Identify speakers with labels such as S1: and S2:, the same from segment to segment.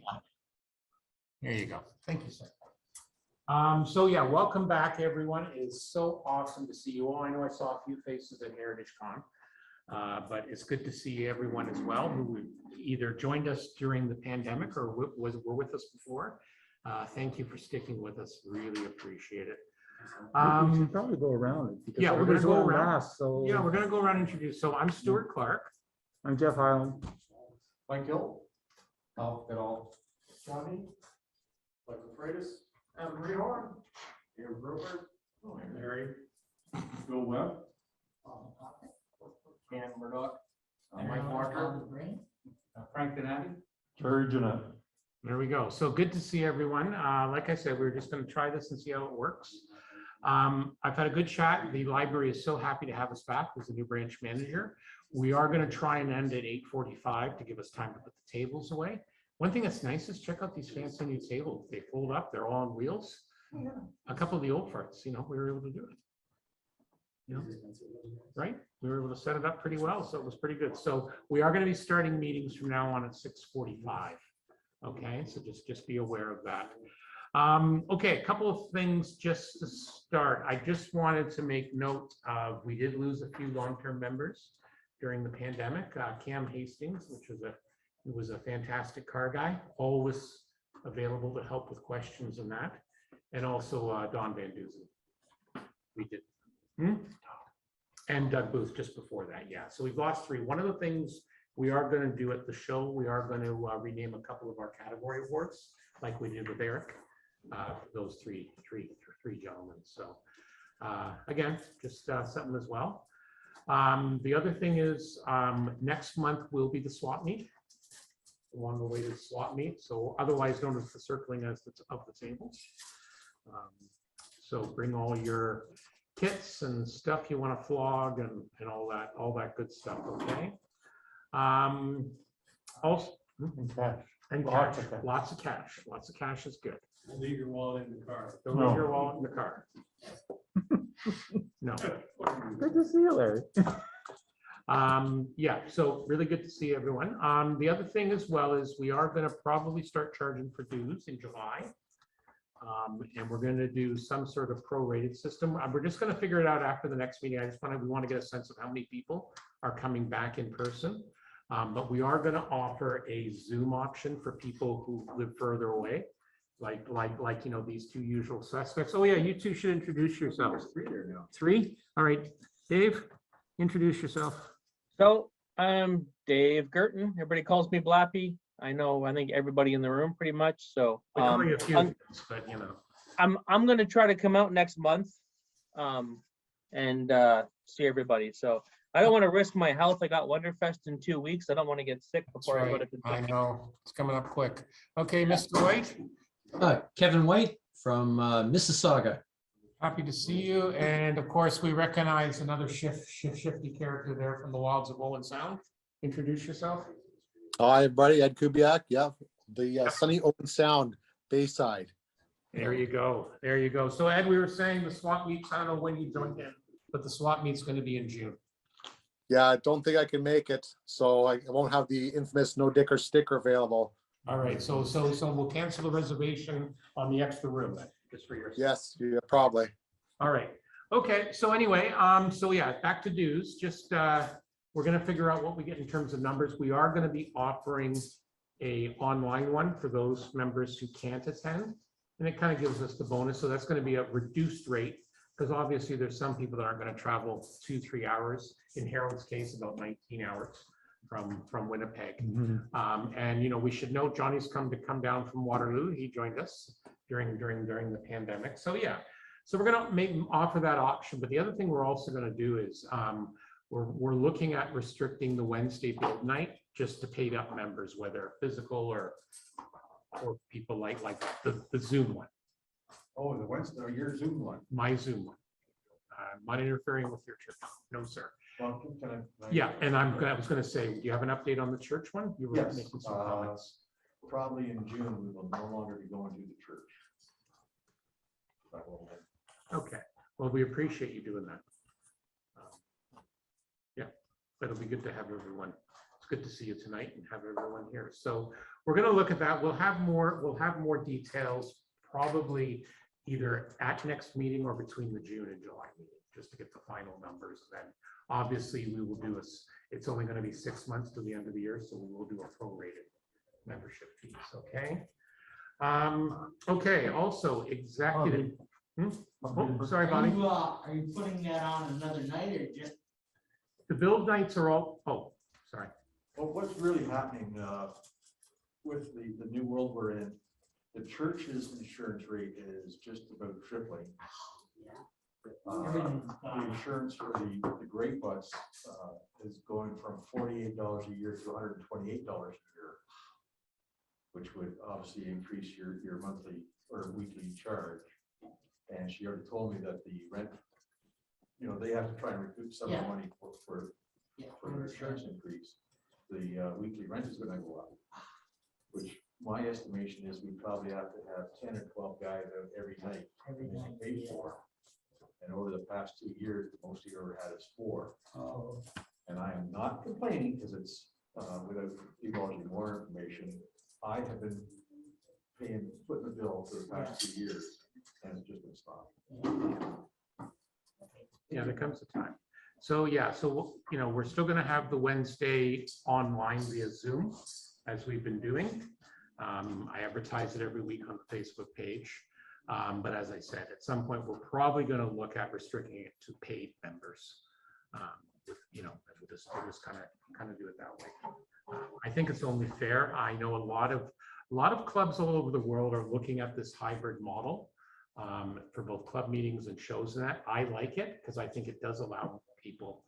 S1: Yeah. There you go. Thank you, sir. So yeah, welcome back, everyone. It's so awesome to see you all. I know I saw a few faces at Heritage Con, but it's good to see everyone as well who either joined us during the pandemic or were with us before. Thank you for sticking with us. Really appreciate it.
S2: We should probably go around it. Because
S1: Yeah, we're going to go around.
S2: last, so
S1: Yeah, we're going to go around and introduce. So I'm Stuart Clark.
S2: I'm Jeff Highland.
S3: Mike Hill. Al Vidal. Johnny. Michael Freitas. And Marie Horn. Aaron Broberg. I'm Larry. Bill Webb. Ken Murdoch. Mike Walker. Frank Donati.
S2: Terry Jeanette.
S1: There we go. So good to see everyone. Like I said, we're just going to try this and see how it works. I've had a good chat. The library is so happy to have us back as a new branch manager. We are going to try and end at 8:45 to give us time to put the tables away. One thing that's nice is check out these fancy new tables. They fold up. They're all on wheels. Yeah. A couple of the old farts, we were able to do it. Right? We were able to set it up pretty well, so it was pretty good. So we are going to be starting meetings from now on at 6:45. Okay, so just be aware of that. Okay, a couple of things just to start. I just wanted to make note of, we did lose a few long-term members during the pandemic. Cam Hastings, which was a fantastic car guy, always available to help with questions and that. And also Don Van Duzen. We did. And Doug Booth just before that, yeah. So we've lost three. One of the things we are going to do at the show, we are going to rename a couple of our category awards, like we did with Eric, those three gentlemen. So again, just something as well. The other thing is next month will be the swap meet, the long-awaited swap meet. So otherwise known as the circling of the tables. So bring all your kits and stuff you want to flog and all that good stuff. Okay. Also, and cash, lots of cash. Lots of cash is good.
S3: Don't leave your wallet in the car.
S1: Don't leave your wallet in the car. No.
S2: Good to see you, Larry.
S1: Yeah, so really good to see everyone. The other thing as well is we are going to probably start charging for dues in July. And we're going to do some sort of prorated system. We're just going to figure it out after the next meeting. We want to get a sense of how many people are coming back in person. But we are going to offer a Zoom option for people who live further away, like these two usual suspects. Oh yeah, you two should introduce yourselves.
S3: Three there now.
S1: Three? All right, Dave, introduce yourself.
S4: So I'm Dave Girton. Everybody calls me Blappy. I think everybody in the room pretty much. So
S1: A few things, but
S4: I'm going to try to come out next month and see everybody. So I don't want to risk my health. I got Wonderfest in 2 weeks. I don't want to get sick before I go to
S1: I know it's coming up quick. Okay, Mr. White.
S5: Kevin White from Mississauga.
S1: Happy to see you. And of course, we recognize another shifty character there from the wilds of Owen Sound. Introduce yourself.
S6: Hi, everybody. Ed Kubiak. Yeah, the sunny Owen Sound Bayside.
S1: There you go. There you go. So Ed, we were saying the swap meets, I don't know when you joined in, but the swap meet's going to be in June.
S6: Yeah, I don't think I can make it, so I won't have the infamous no dicker sticker available.
S1: All right. So we'll cancel the reservation on the extra room then, just for your.
S6: Yes, yeah, probably.
S1: All right. Okay. So anyway, so yeah, back to dues. Just we're going to figure out what we get in terms of numbers. We are going to be offering a online one for those members who can't attend, and it kind of gives us the bonus. So that's going to be a reduced rate because obviously there's some people that aren't going to travel 2-3 hours. In Harold's case, about 19 hours from Winnipeg. And we should note Johnny's come down from Waterloo. He joined us during the pandemic. So yeah, so we're going to offer that option. But the other thing we're also going to do is we're looking at restricting the Wednesday build night just to paid up members, whether physical or people like the Zoom one.
S3: Oh, the Wednesday, your Zoom one.
S1: My Zoom one. I'm not interfering with your church. No, sir.
S3: Well, can I-
S1: Yeah, and I was going to say, do you have an update on the church one? You were
S3: Yes,
S1: making some comments.
S3: Probably in June, we will no longer be going to the church.
S1: Okay, well, we appreciate you doing that. Yeah, but it'll be good to have everyone. it's good to see you tonight and have everyone here. So we're going to look at that. We'll have more details probably either at next meeting or between the June and July meeting, just to get the final numbers. Then obviously we will do it's only going to be 6 months to the end of the year, so we will do a prorated membership fees. Okay. Okay. Also, executive. Oh, sorry, Bonnie.
S7: Are you putting that on another night or just?
S1: The build nights are all. Oh, sorry.
S3: Well, what's really happening with the new world we're in, the church's insurance rate is just about tripling.
S7: Everything's
S3: The
S7: gone.
S3: insurance for the great butts is going from $48 a year to $128 a year, which would obviously increase your monthly or weekly charge. And she already told me that the rent, they have to try and recoup some of the money for their insurance increase. The weekly rent is gonna go up, which my estimation is we probably have to have 10 or 12 guys out every night
S7: Every night,
S3: paid
S7: yeah.
S3: for. And over the past 2 years, the most you ever had is 4.
S7: Oh,
S3: And I am not complaining because it's, without divulging more information, I have been footing the bill for the past 2 years and it's just been stopped.
S1: Yeah, there comes a time. So yeah, so we're still going to have the Wednesday online via Zoom as we've been doing. I advertise it every week on the Facebook page. But as I said, at some point, we're probably going to look at restricting it to paid members. We'll just kind of do it that way. I think it's only fair. I know a lot of clubs all over the world are looking at this hybrid model for both club meetings and shows and that. I like it because I think it does allow people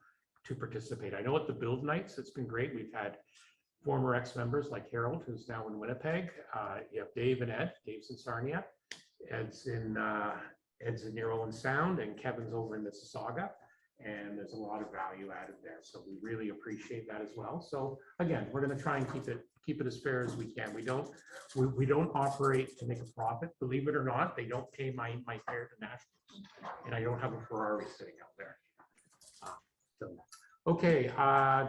S1: to participate. I know at the build nights, it's been great. We've had former ex-members like Harold, who's now in Winnipeg. You have Dave and Ed. Dave's in Sarnia. Ed's in near Owen Sound, and Kevin's over in Mississauga. And there's a lot of value added there. So we really appreciate that as well. So again, we're going to try and keep it as fair as we can. We don't operate to make a profit. Believe it or not, they don't pay my fare to nationals, and I don't have a Ferrari sitting out there. Okay.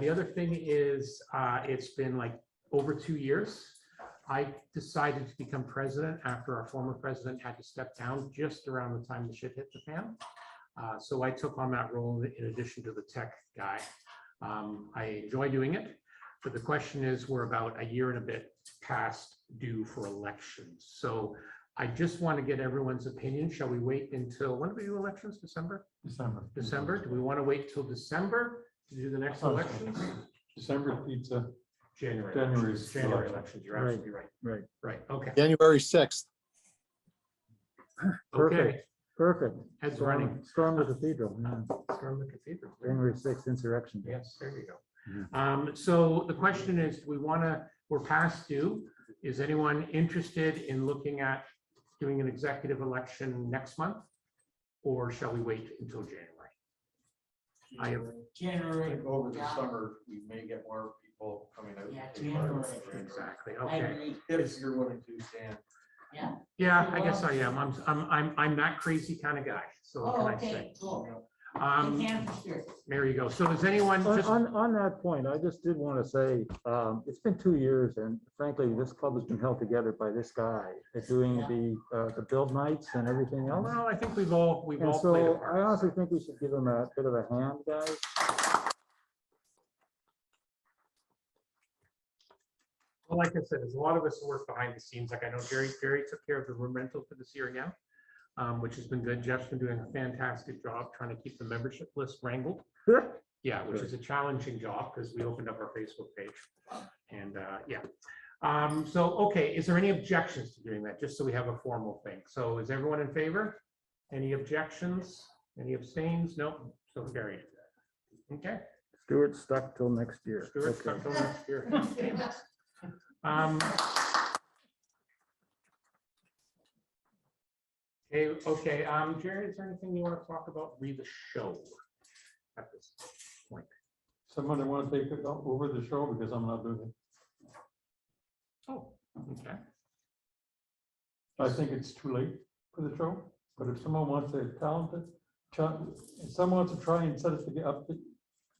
S1: The other thing is it's been like over 2 years. I decided to become president after our former president had to step down just around the time the shit hit the fan. So I took on that role in addition to the tech guy. I enjoy doing it, but the question is, we're about a year and a bit past due for elections. So I just want to get everyone's opinion. Shall we wait until, when do we do elections? December? December? Do we want to wait till December to do the next election?
S2: December pizza.
S1: January
S2: January's
S1: January
S2: election.
S1: elections. You're absolutely right. Right. Okay.
S6: January 6th.
S1: Okay.
S2: Perfect.
S1: Heads running.
S2: Storm the cathedral. Yeah.
S1: Storm the cathedral.
S2: January 6th insurrection. Day.
S1: Yes, there you go. So the question is, we're past due. Is anyone interested in looking at doing an executive election next month? Or shall we wait until January? I have,
S3: I
S7: January.
S3: think over the
S7: Yeah.
S3: summer, we may get more people coming out.
S7: Yeah,
S3: to take part in the
S7: January.
S3: parade.
S1: exactly,
S7: I
S1: okay.
S7: agree.
S3: If you're willing to stand.
S7: Yeah.
S1: Yeah, I guess I am. I'm that crazy kind of guy. So what
S7: Oh,
S1: can I
S7: okay,
S1: say?
S7: cool.
S1: Um,
S7: Can for sure.
S1: there you go. So does anyone just,
S2: On that point, I just did want to say, it's been 2 years, and frankly, this club has been held together by this guy, doing the build nights and everything else.
S1: well, I think we've all
S2: And
S1: played a
S2: so I
S1: part.
S2: honestly think we should give him a bit of a hand, guys.
S1: Well, like I said, there's a lot of us who work behind the scenes. Like I know Jerry took care of the room rental for this year again, which has been good. Jeff's been doing a fantastic job trying to keep the membership list wrangled. Yeah, which is a challenging job because we opened up our Facebook page. And yeah. So, okay, is there any objections to doing that? Just so we have a formal thing. So is everyone in favor? Any objections? Any abstains? Nope. So carried. Okay.
S2: Stuart stuck till next year.
S1: Stuart,
S2: Okay.
S1: stuck till next year. Okay, Jerry, is there anything you want to talk about? Read the show at this point.
S2: Somebody want to take it over the show because I'm not doing it.
S1: Oh, okay.
S2: I think it's too late for the show, but if someone wants a talented, if someone wants to try and set it up,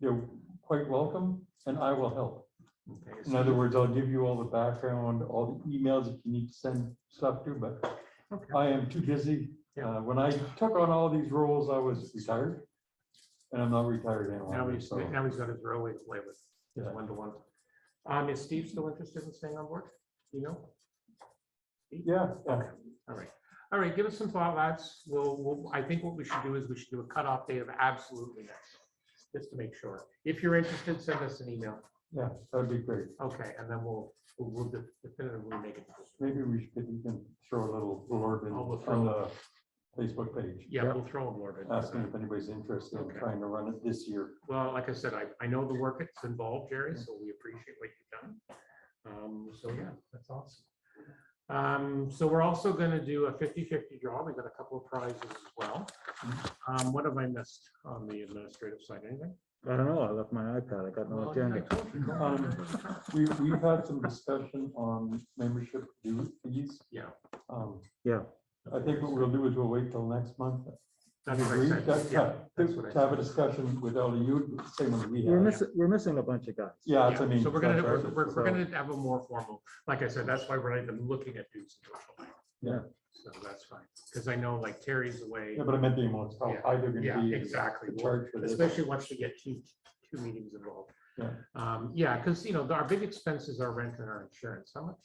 S2: you're quite welcome, and I will help.
S1: Okay,
S8: In other words, I'll give you all the background, all the emails that you need to send stuff to, but
S1: okay.
S8: I am too busy.
S1: Yeah.
S8: When I took on all these roles, I was retired. And I'm not retired
S1: Now
S8: anymore,
S1: he's,
S8: so,
S1: now he's got his railway to play with, his
S8: yeah.
S1: one-to-one. Is Steve still interested in staying on board? You know?
S8: Yeah, yeah.
S1: Okay, all right. All right, give us some thought, lads. I think what we should do is we should do a cutoff date of absolutely next, just to make sure. If you're interested, send us an email.
S8: Yeah, that'd be great.
S1: Okay, and then we'll definitively make it.
S8: Maybe we should even throw a little blurb in
S1: Oh, we'll
S8: on the Facebook page.
S1: Yeah, we'll throw a blurb in.
S8: Asking if anybody's interested in
S1: Okay.
S8: trying to run it this year.
S1: Well, like I said, I know the work it's involved, Jerry, so we appreciate what you've done. So yeah, that's awesome. So we're also gonna do a 50-50 draw. We got a couple of prizes as well. What have I missed on the administrative side? Anything?
S2: I don't know, I left my iPad, I got no
S1: Well,
S2: agenda.
S1: I told you, go on.
S8: We've had some discussion on membership due fees.
S1: Yeah,
S2: Yeah,
S8: I think what we'll do is we'll wait till next month.
S1: that's what I
S8: Agree?
S1: said.
S8: That-
S1: Yeah, that's what I
S8: To have a
S1: said.
S8: discussion with all of you, same as we
S2: we're
S8: have.
S2: missing a bunch of guys.
S8: Yeah, that's, I
S1: Yeah,
S8: mean.
S1: so we're gonna,
S8: that's
S1: we're
S8: right.
S1: gonna have a more formal, like I said, that's why we're not even looking at dues until July.
S8: Yeah.
S1: So that's fine, because I know like Terry's away.
S8: Yeah, but I meant the amounts, how
S1: Yeah,
S8: high they're gonna
S1: Yeah,
S8: be.
S1: exactly.
S8: the charge for this.
S1: Especially once we get two meetings involved.
S8: Yeah.
S1: Yeah, because our big expenses are rent and our insurance. How much?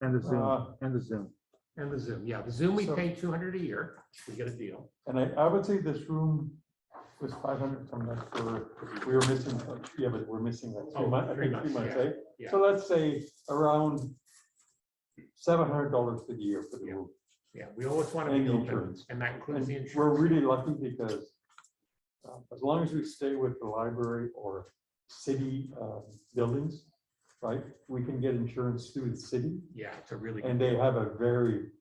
S2: And the Zoom,
S8: Uh,
S2: and the Zoom.
S1: And the Zoom. Yeah, the Zoom, we
S8: So-
S1: pay 200 a year. We get a deal.
S8: And I would say this room was 500, something like we were missing, yeah, but we're missing like
S1: Oh,
S8: 3 months, I
S1: 3
S8: think 3
S1: months,
S8: months, eh?
S1: yeah.
S8: So let's say around $700 for the year for the
S1: Yeah.
S8: room.
S1: Yeah, we always want to
S8: And
S1: be
S8: the
S1: open,
S8: insurance.
S1: and that includes
S8: And
S1: the
S8: we're
S1: insurance.
S8: really lucky because as long as we stay with the library or city buildings, right, we can get insurance through the city
S1: Yeah, it's a really
S8: and
S1: good
S8: they have a very,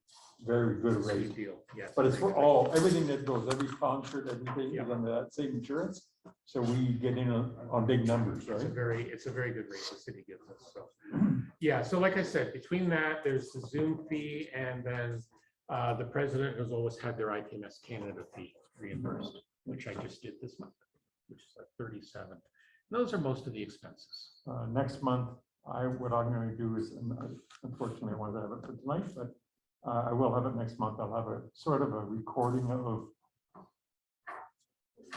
S8: very good
S1: deal.
S8: rate.
S1: Deal. Yes.
S8: But it's for all, everything that goes, every concert, everything
S1: Yeah.
S8: is under that same insurance. So we get in on big numbers,
S1: It's a
S8: right?
S1: very good rate the city gives us, so. Yeah, so like I said, between that, there's the Zoom fee and then the president has always had their IPMS Canada fee reimbursed, which I just did this month, which is like 37. Those are most of the expenses.
S8: Next month, what I'm gonna do is, and unfortunately, I wanted to have it for tonight, but I will have it next month. I'll have a sort of a recording of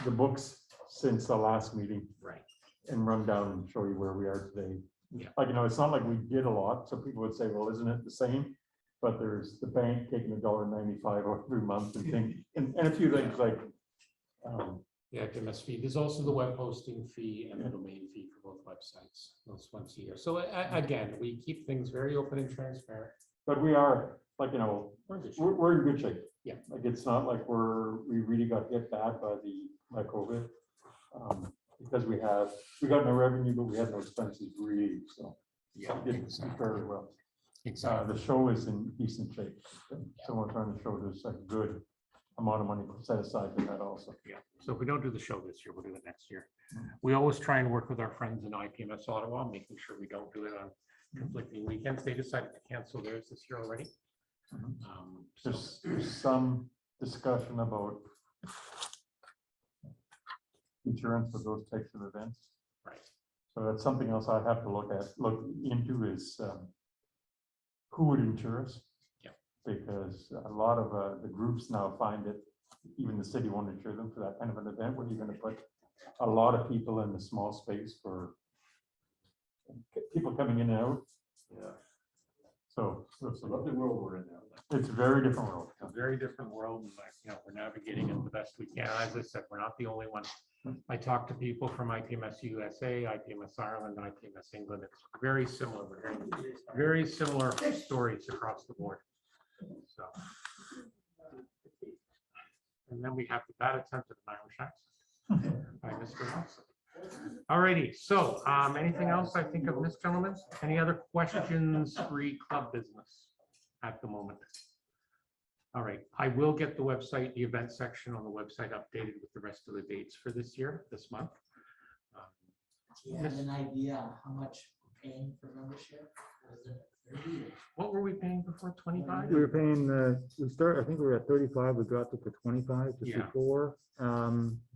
S8: the books since the last meeting
S1: Right.
S8: and run down and show you where we are today.
S1: Yeah.
S8: Like, it's not like we did a lot, so people would say, well, isn't it the same? But there's the bank taking $1.95 every month and things, and a few things like,
S1: Yeah, IPMS fee. There's also the web hosting fee and the domain fee for both websites, those once a year. So again, we keep things very open and transparent.
S8: but we are, like,
S1: We're in good shape.
S8: we're in good shape.
S1: Yeah.
S8: Like, it's not like we really got hit bad by COVID. Because we got no revenue, but we had no expenses really, so.
S1: Yeah,
S8: Did
S1: exactly.
S8: fairly well.
S1: Exactly.
S8: The show is in decent shape. So we're trying to show there's a good amount of money set aside for that also.
S1: Yeah, so if we don't do the show this year, we'll do it next year. We always try and work with our friends in IPMS Ottawa, making sure we don't do it on conflicting weekends. They decided to cancel theirs this year already. So,
S8: There's some discussion about insurance for those types of events.
S1: right,
S8: So that's something else I have to look into is who would insure us?
S1: Yeah.
S8: Because a lot of the groups now find that even the city won't insure them for that kind of an event, where you're gonna put a lot of people in a small space for people coming in and out.
S3: Yeah.
S8: So
S3: It's a lovely world we're in now.
S8: it's a very different world.
S1: a very different world, and like, we're navigating it the best we can. As I said, we're not the only one. I talked to people from IPMS USA, IPMS Ireland, IPMS England. It's very similar. We're hearing very similar stories across the board. So. And then we have the bad attempt at an Irish accent by Mr. Nelson. All righty, so anything else I think of this, gentlemen? Any other questions re club business at the moment? All right, I will get the website, the event section on the website updated with the rest of the dates for this year, this month.
S7: Do you have an idea how much we're paying for membership? Was it 30 or-
S1: What were we paying before, 25?
S2: We were paying, I think we were at 35, we dropped it to 25 just
S1: Yeah.
S2: before,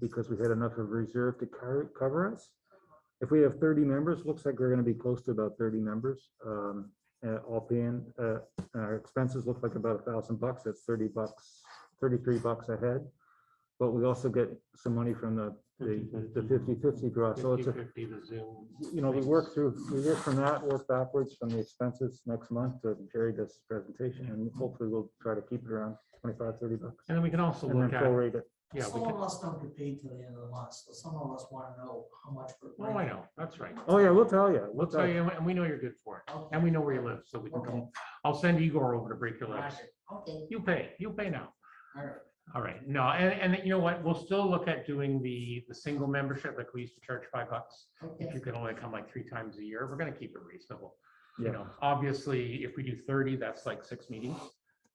S2: because we had enough of reserve to cover us. if we have 30 members, looks like we're gonna be close to about 30 members. All paying, our expenses look like about $1,000. That's $30, $33 a head. But we also get some money from the 50/50 draw. So it's a,
S1: 50/50, the Zoom.
S2: you know, we work from that, work backwards from the expenses next month to Jerry does his presentation, and hopefully we'll try to keep it around $25, $30.
S1: And then we can also
S2: And then
S1: look at,
S2: prorate it.
S1: yeah, we
S7: Some
S1: can,
S7: of us don't get paid till the end of the month, so some of us want to know how much we're.
S1: oh, I know, that's right.
S2: Oh, yeah, we'll tell you.
S1: We'll tell you, and we know you're good for it,
S7: Okay.
S1: and we know where you live, so we can come, I'll send Igor over to break your legs.
S7: Okay,
S1: You pay now.
S7: all right.
S1: All right, no, and you know what, we'll still look at doing the single membership, like we used to charge $5. If
S7: Okay.
S1: you can only come like 3 times a year, we're gonna keep it reasonable. You
S2: Yeah.
S1: know, obviously, if we do 30, that's like 6 meetings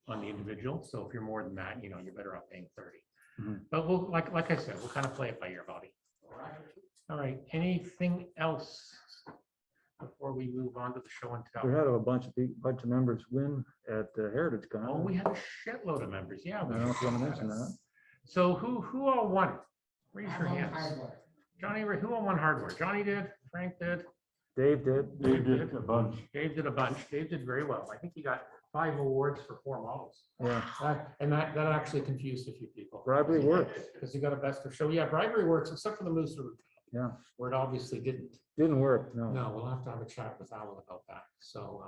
S1: on the individual, so if you're more than that, you know, you're better off paying 30.
S2: Mhm.
S1: But we'll, like I said, we'll kind of play it by ear, Bobby. All right, anything else before we move on to the show and
S2: We
S1: tell?
S2: had a bunch of members win at Heritage Con.
S1: Oh, we had a shitload of members, yeah.
S2: I
S1: we
S2: don't know if you want to
S1: had
S2: mention
S1: a-
S2: that.
S1: So who all won? Raise your
S7: I'm on
S1: hands.
S7: hardware.
S1: Johnny, who all won hardware? Johnny did, Frank did,
S2: Dave did.
S8: They did a bunch.
S1: Dave did a bunch. Dave did very well. I think he got 5 awards for 4 models.
S2: Yeah,
S1: And that actually confused a few people.
S2: bribery worked.
S1: Because he got a best of show. Yeah, bribery works, except for the Moose Route.
S2: Yeah.
S1: Where it obviously didn't.
S2: Didn't work, no.
S1: No, we'll have to have a chat with Alan about that. So,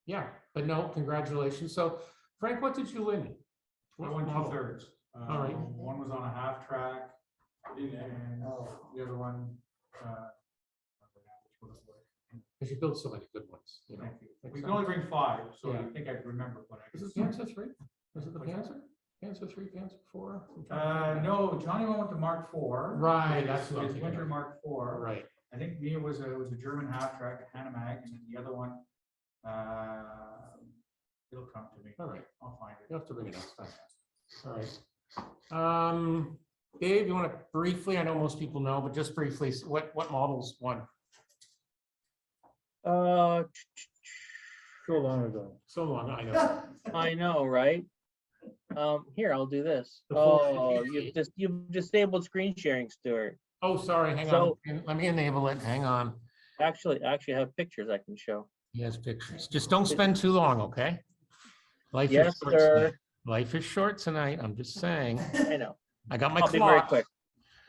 S1: yeah, but no, congratulations. So Frank, what did you win?
S9: I won
S1: model?
S9: 2/3.
S1: All right.
S9: One was on a half track, and
S7: Oh.
S9: the other one.
S1: Because you built so many good ones, you know.
S9: Thank you.
S1: Like
S9: We can
S1: some-
S9: only bring 5, so
S1: Yeah.
S9: I think I'd remember what I.
S1: Is it the Panzer 3? Is it the Panzer? Panzer 3, Panzer 4?
S9: No, Johnny went with the Mark IV.
S1: Right, that's what I'm
S9: His
S1: thinking
S9: winter
S1: of.
S9: Mark IV.
S1: Right.
S9: I think Mia was a German half track, a Hanomag, and then the other one, it'll come to me.
S1: All right.
S9: I'll find it.
S1: You have to bring it next time. All right. Dave, you want to briefly, I know most people know, but just briefly, what models won?
S2: So long ago.
S1: So long, I know.
S4: I know, right? Here, I'll do this.
S1: The full
S4: Oh,
S1: NGC.
S4: you've disabled screen sharing, Stuart.
S1: Oh, sorry, hang on.
S4: So-
S1: Let me enable it. Hang on.
S4: Actually, I have pictures I can show.
S1: He has pictures. Just don't spend too long, okay? Life is
S4: Yes,
S1: short
S4: sir.
S1: tonight. Life is short tonight. I'm just saying.
S4: I know.
S1: I got my
S4: I'll be very
S1: clock.
S4: quick.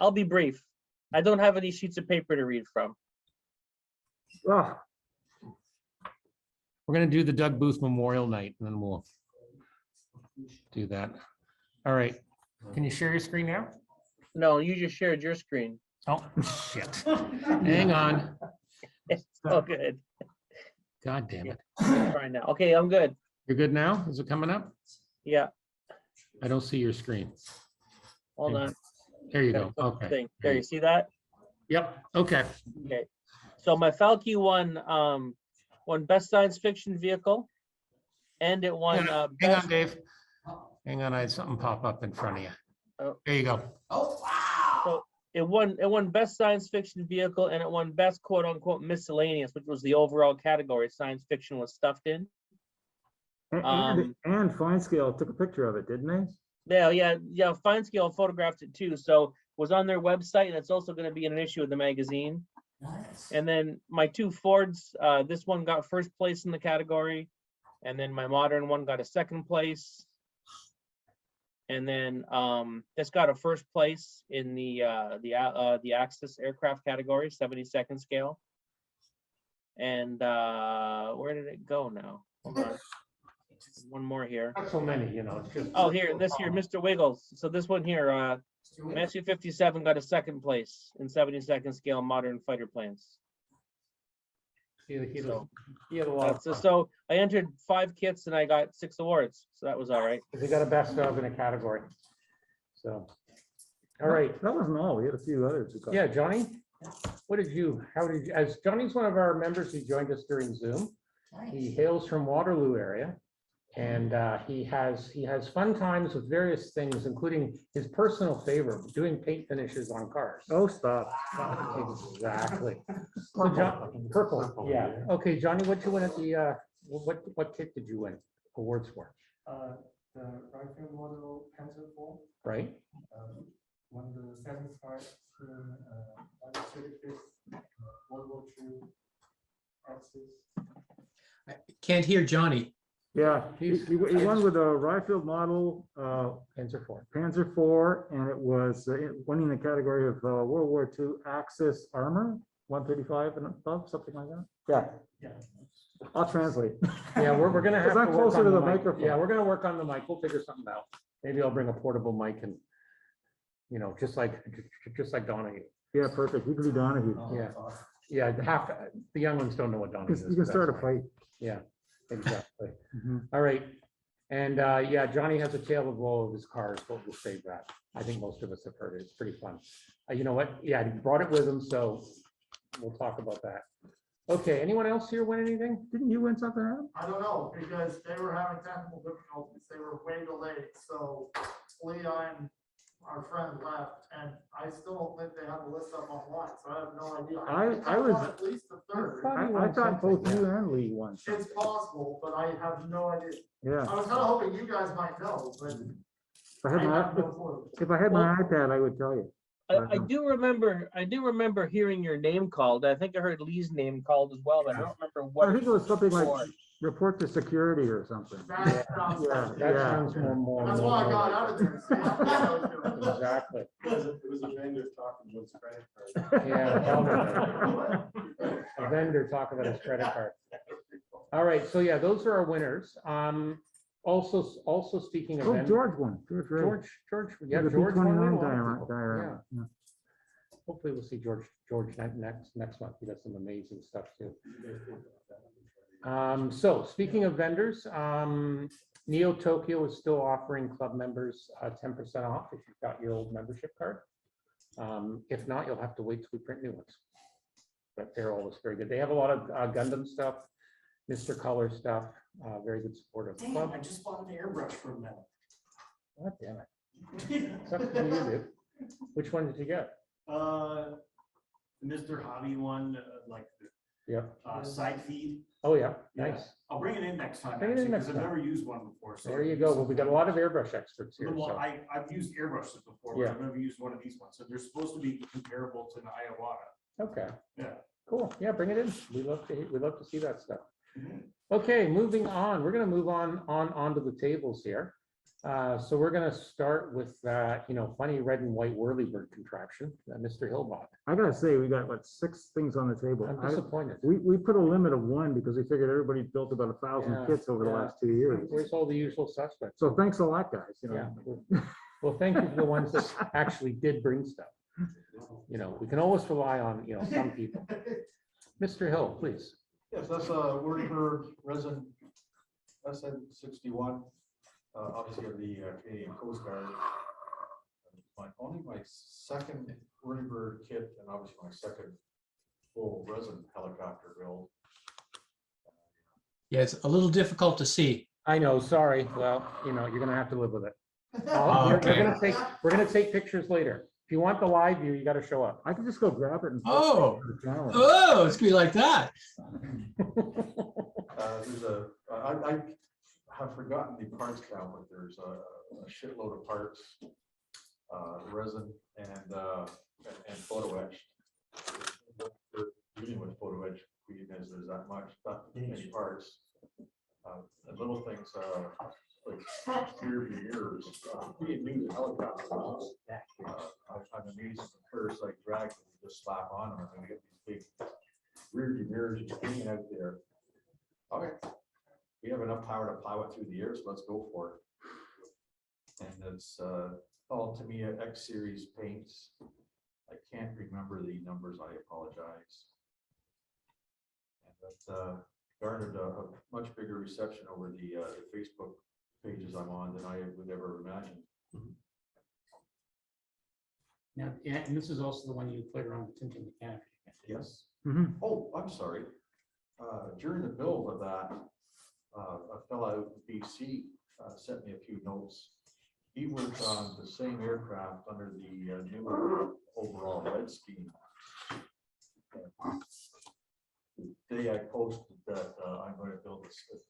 S4: I'll be brief. I don't have any sheets of paper to read from.
S2: Ah,
S1: We're gonna do the Doug Booth Memorial Night and then we'll do that. All right. Can you share your screen now?
S4: No, you just shared your screen.
S1: Oh, shit. Hang on.
S4: It's all good.
S1: God damn it.
S4: Right now. Okay, I'm good.
S1: You're good now? Is it coming up?
S4: Yeah,
S1: I don't see your screen.
S4: hold on.
S1: There you go.
S4: Got the
S1: Okay.
S4: thing. There, you see that?
S1: Yep. Okay.
S4: Okay. So my Falke won best science fiction vehicle, and it won
S1: Hang on,
S4: best.
S1: Dave. Hang on. I had something pop up in front of you.
S4: Oh.
S1: There you go.
S7: Oh, wow.
S4: It won best science fiction vehicle, and it won best quote unquote miscellaneous, which was the overall category science fiction was stuffed in.
S2: and Fine Scale took a picture of it, didn't they?
S4: Yeah. Fine Scale photographed it too, so it was on their website, and it's also going to be in an issue of the magazine.
S7: Nice.
S4: And then my 2 Fords, this one got first place in the category, and then my modern one got a second place. And then this got a first place in the Axis aircraft category, 72nd scale. And where did it go now? Hold on. One more here.
S1: Not so many, you know. It's just.
S4: Oh, here, this here, Mr. Wiggles. So this one here, Matthew 57 got a second place in 72nd scale modern fighter planes.
S1: He had a-
S4: So-
S1: he had a lot of fun.
S4: So I entered 5 kits and I got 6 awards. So that was all right.
S1: Because he got a best of in a category. So, all right.
S2: That wasn't all. We had a few others. who got-
S1: Yeah, Johnny, how did you, as Johnny's one of our members who joined us during Zoom. He
S7: Nice.
S1: hails from Waterloo area. And he has fun times with various things, including his personal favorite, doing paint finishes on cars.
S2: Oh, stop.
S1: Exactly. So Purple, yeah. Okay, Johnny, what you win at the, what kit did you win awards for?
S9: The rifle model Panzer IV,
S1: Right?
S9: One of the 75, 135th, World War II Axis.
S5: I can't hear Johnny.
S2: Yeah, he won with a Ryefield model,
S1: Panzer IV.
S2: Panzer IV, and it was winning the category of World War II Axis armor, 135 and above, something like that. Yeah.
S9: Yeah.
S2: I'll translate.
S1: Yeah, we're gonna have
S2: Because
S1: to
S2: I'm
S1: work
S2: closer
S1: on
S2: to
S1: the
S2: the
S1: mic.
S2: microphone.
S1: Yeah, we're gonna work on the mic. We'll figure something out. Maybe I'll bring a portable mic and, just like Donahue.
S2: Yeah, perfect. You can be Donahue.
S1: Yeah. Yeah, half, the young ones don't know what Donahue is.
S2: You can
S1: but
S2: start a
S1: that's fine.
S2: fight.
S1: Yeah, exactly.
S2: Mhm.
S1: All right. And yeah, Johnny has a tale of woe of his cars, but we'll save that. I think most of us have heard it. It's pretty fun. You know what? Yeah, he brought it with him, so we'll talk about that. Okay, anyone else here win anything?
S2: Didn't you win something, Adam?
S10: I don't know, because they were having technical difficulties, they were way delayed, so Leon, our friend, left, and I still don't think they have a list up online, so I have no idea.
S2: I was-
S10: won at least a third.
S1: thought he
S2: I
S1: won
S2: thought both
S1: something,
S2: you and Lee won.
S10: It's
S2: something.
S10: possible, but I have no idea.
S2: Yeah.
S10: I was kinda hoping you guys might know, but
S2: If I
S10: I
S2: had
S10: have
S2: my,
S10: no clue.
S2: if I had my iPad, I would tell you.
S4: I do remember hearing your name called. I think I heard Lee's name called as well, but I don't remember what.
S2: I think it was something like
S4: for.
S2: report to security or something.
S10: That sounds
S2: Yeah,
S1: That
S2: yeah.
S1: sounds more.
S10: That's why I got out of there. See, I thought I was doing-
S1: Exactly.
S3: It was a vendor talking about his credit card.
S1: Yeah, a vendor talk about his credit card. All right, so yeah, those are our winners. Also speaking of
S2: Oh,
S1: vendors,
S2: George won. George.
S1: yeah,
S2: The
S1: George won. We
S2: B-29
S1: have a lot of people.
S2: diorama.
S1: Yeah.
S2: Yeah.
S1: Hopefully we'll see George next month. He does some amazing stuff too. So speaking of vendors, Neo Tokyo is still offering club members 10% off if you've got your old membership card. If not, you'll have to wait till we print new ones. But they're always very good. They have a lot of Gundam stuff, Mr. Color stuff, very good support of the club.
S10: I just bought an airbrush from them.
S1: God damn it. Something you do. Which one did you get?
S11: Mr. Hobby one, like
S1: Yep.
S11: side feed.
S1: Oh, yeah,
S11: Yeah.
S1: nice.
S11: I'll bring it in next time,
S1: Bring it in
S11: actually,
S1: next
S11: because I've
S1: time.
S11: never used one before. So
S1: There you go. Well, we got a lot of airbrush experts here.
S11: Well,
S1: So.
S11: I've used airbrushes before, but
S1: Yeah.
S11: I've never used one of these ones. So they're supposed to be comparable to the Iowata.
S1: Okay.
S11: Yeah.
S1: Cool. Yeah, bring it in. We love to see that stuff. Okay, moving on. We're gonna move onto the tables here. So we're gonna start with that, funny red and white whirlybird contraption that Mr. Hill bought.
S2: I gotta say, we got what, 6 things on the table.
S1: I'm disappointed.
S2: We put a limit of 1 because we figured everybody built about 1,000
S1: Yeah,
S2: kits over the
S1: yeah.
S2: last 2 years.
S1: Where's all the usual suspects?
S2: So thanks a lot, guys.
S1: Yeah. Well, thank you to the ones that actually did bring stuff. We can always rely on, some people. Mr. Hill, please.
S3: Yes, that's a Whirlybird resin SN61, obviously of the Canadian Coast Guard. Only my second Whirlybird kit, and obviously my second full resin helicopter build.
S5: Yeah, it's a little difficult to see.
S1: I know, sorry. Well, you're gonna have to live with it.
S5: Oh, okay.
S1: We're gonna take pictures later. If you want the live view, you gotta show up.
S2: I can just go grab it and.
S5: Oh.
S2: the camera.
S5: Oh, it's gonna be like that.
S3: I have forgotten the parts count, but there's a shitload of parts, resin and photo etch. Dealing with photo etch, because there's that many parts. And little things, like rear view mirrors, we new helicopters. I'm amazed at the parasite drag that we just slap on them, and we get these big rear view mirrors just hanging out there. Okay, we have enough power to plow it through the air, so let's go for it. And it's all Tamiya X series paints. I can't remember the numbers, I apologize. And that garnered a much bigger reception over the Facebook pages I'm on than I would ever imagine.
S1: Now, and this is also the one you played around with tinting the canopy.
S3: Yes.
S2: Mhm.
S3: Oh, I'm sorry. During the build of that, a fellow out in BC sent me a few notes. He worked on the same aircraft under the new overall red scheme. The day I posted that I'm going to build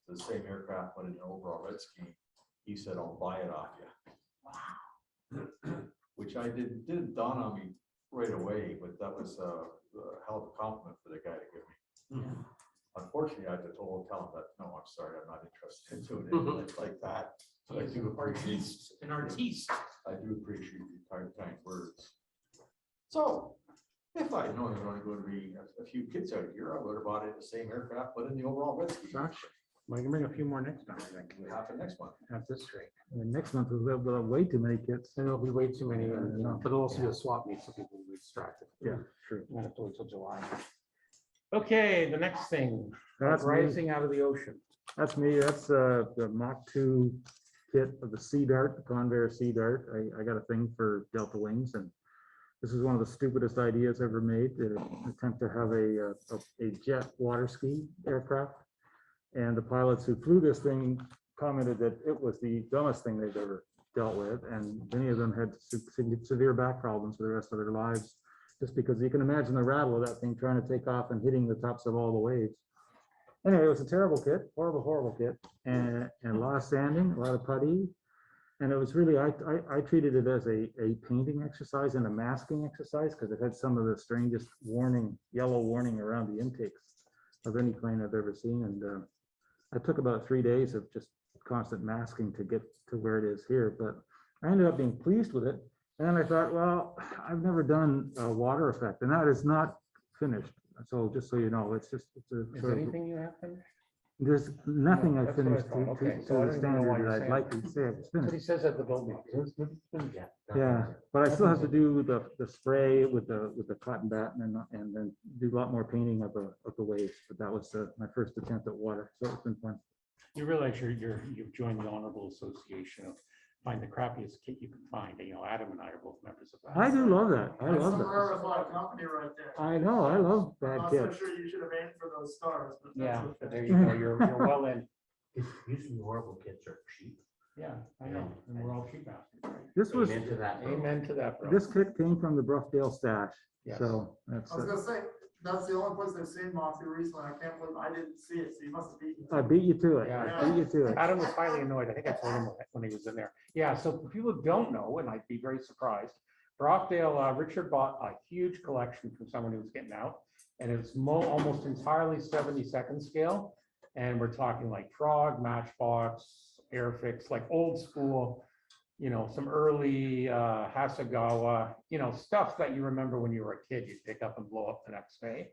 S3: the same aircraft but in an overall red scheme, he said, "I'll buy it off you." which didn't dawn on me right away, but that was a hell of a compliment for the guy to give me. Unfortunately, I had to tell him that, no, I'm sorry, I'm not interested in doing anything like that. But I
S1: He's
S3: do appreciate,
S1: an artiste.
S3: I do appreciate your kind words. So, if I'd known there were only going to be a few kids out here, I would have bought it the same aircraft, but in the overall West.
S1: Gotcha. We can bring a few more next time, I think.
S3: What happened next month?
S1: Have this straight.
S2: And next month we'll have way too many kids.
S1: And there'll be way too many, but it'll also be
S2: Yeah.
S1: a swap meet, so people will be distracted.
S2: Yeah, true.
S1: We'll have to wait till July. Okay, the next thing,
S2: That's me.
S1: rising out of the ocean.
S2: That's me. That's the Mach 2 kit of the Sea Dart, the Convair Sea Dart. I got a thing for Delta Wings, and this is one of the stupidest ideas ever made. The attempt to have a jet water ski aircraft. And the pilots who flew this thing commented that it was the dumbest thing they've ever dealt with. And many of them had severe back problems for the rest of their lives, just because you can imagine the rattle of that thing trying to take off and hitting the tops of all the waves. Anyway, it was a terrible kit, horrible kit, and a lot of sanding, a lot of putty. And it was really, I treated it as a painting exercise and a masking exercise, because it had some of the strangest yellow warning around the intakes of any plane I've ever seen. And I took about 3 days of just constant masking to get to where it is here, but I ended up being pleased with it. And then I thought, well, I've never done a water effect, and that is not finished. So just so you know, it's a
S1: Is
S2: sort of,
S1: anything you have finished?
S2: there's nothing
S1: No,
S2: I
S1: that's what I
S2: finished
S1: thought. Okay,
S2: to
S1: so I
S2: the
S1: don't even know why
S2: standard
S1: you're
S2: that I'd
S1: saying
S2: like to say it's
S1: That's what he
S2: finished.
S1: says at the building.
S2: Yeah, but I still have to do the spray with the cotton batten and then do a lot more painting of the waves. But that was my first attempt at water, so it's been fun.
S1: You realize you've joined the Honorable Association of Find the Crappiest Kit You Can Find. You know, Adam and I are both members of that.
S2: I do love that. I
S10: That's
S2: love
S10: some
S2: that.
S10: rarefied company right there.
S2: I know, I love
S10: I'm
S2: bad
S10: not so
S2: kits.
S10: sure you should have aimed for those stars, but that's
S1: Yeah,
S10: okay.
S1: but there you go. You're well in.
S12: Usually horrible kids are cheap.
S1: Yeah, I know. And we're all cheap bastards. Right?
S2: This was,
S12: Amen to that. bro.
S1: Amen to that, bro.
S2: this kit came from the Broughdale stash,
S1: Yes.
S2: so that's,
S10: I was gonna say, that's the only place I've seen Moxie recently. I can't believe I didn't see it, so you must have beaten.
S2: I beat you to it.
S1: Yeah.
S2: I beat you to it.
S1: Adam was highly annoyed. I think I told him when he was in there. Yeah, so for people who don't know, and I'd be very surprised, Broughdale, Richard bought a huge collection from someone who was getting out, and it's almost entirely 72nd scale. And we're talking like Frog, Matchbox, Airfix, like old school, you know, some early Hasegawa, you know, stuff that you remember when you were a kid, you'd pick up and blow up the next day.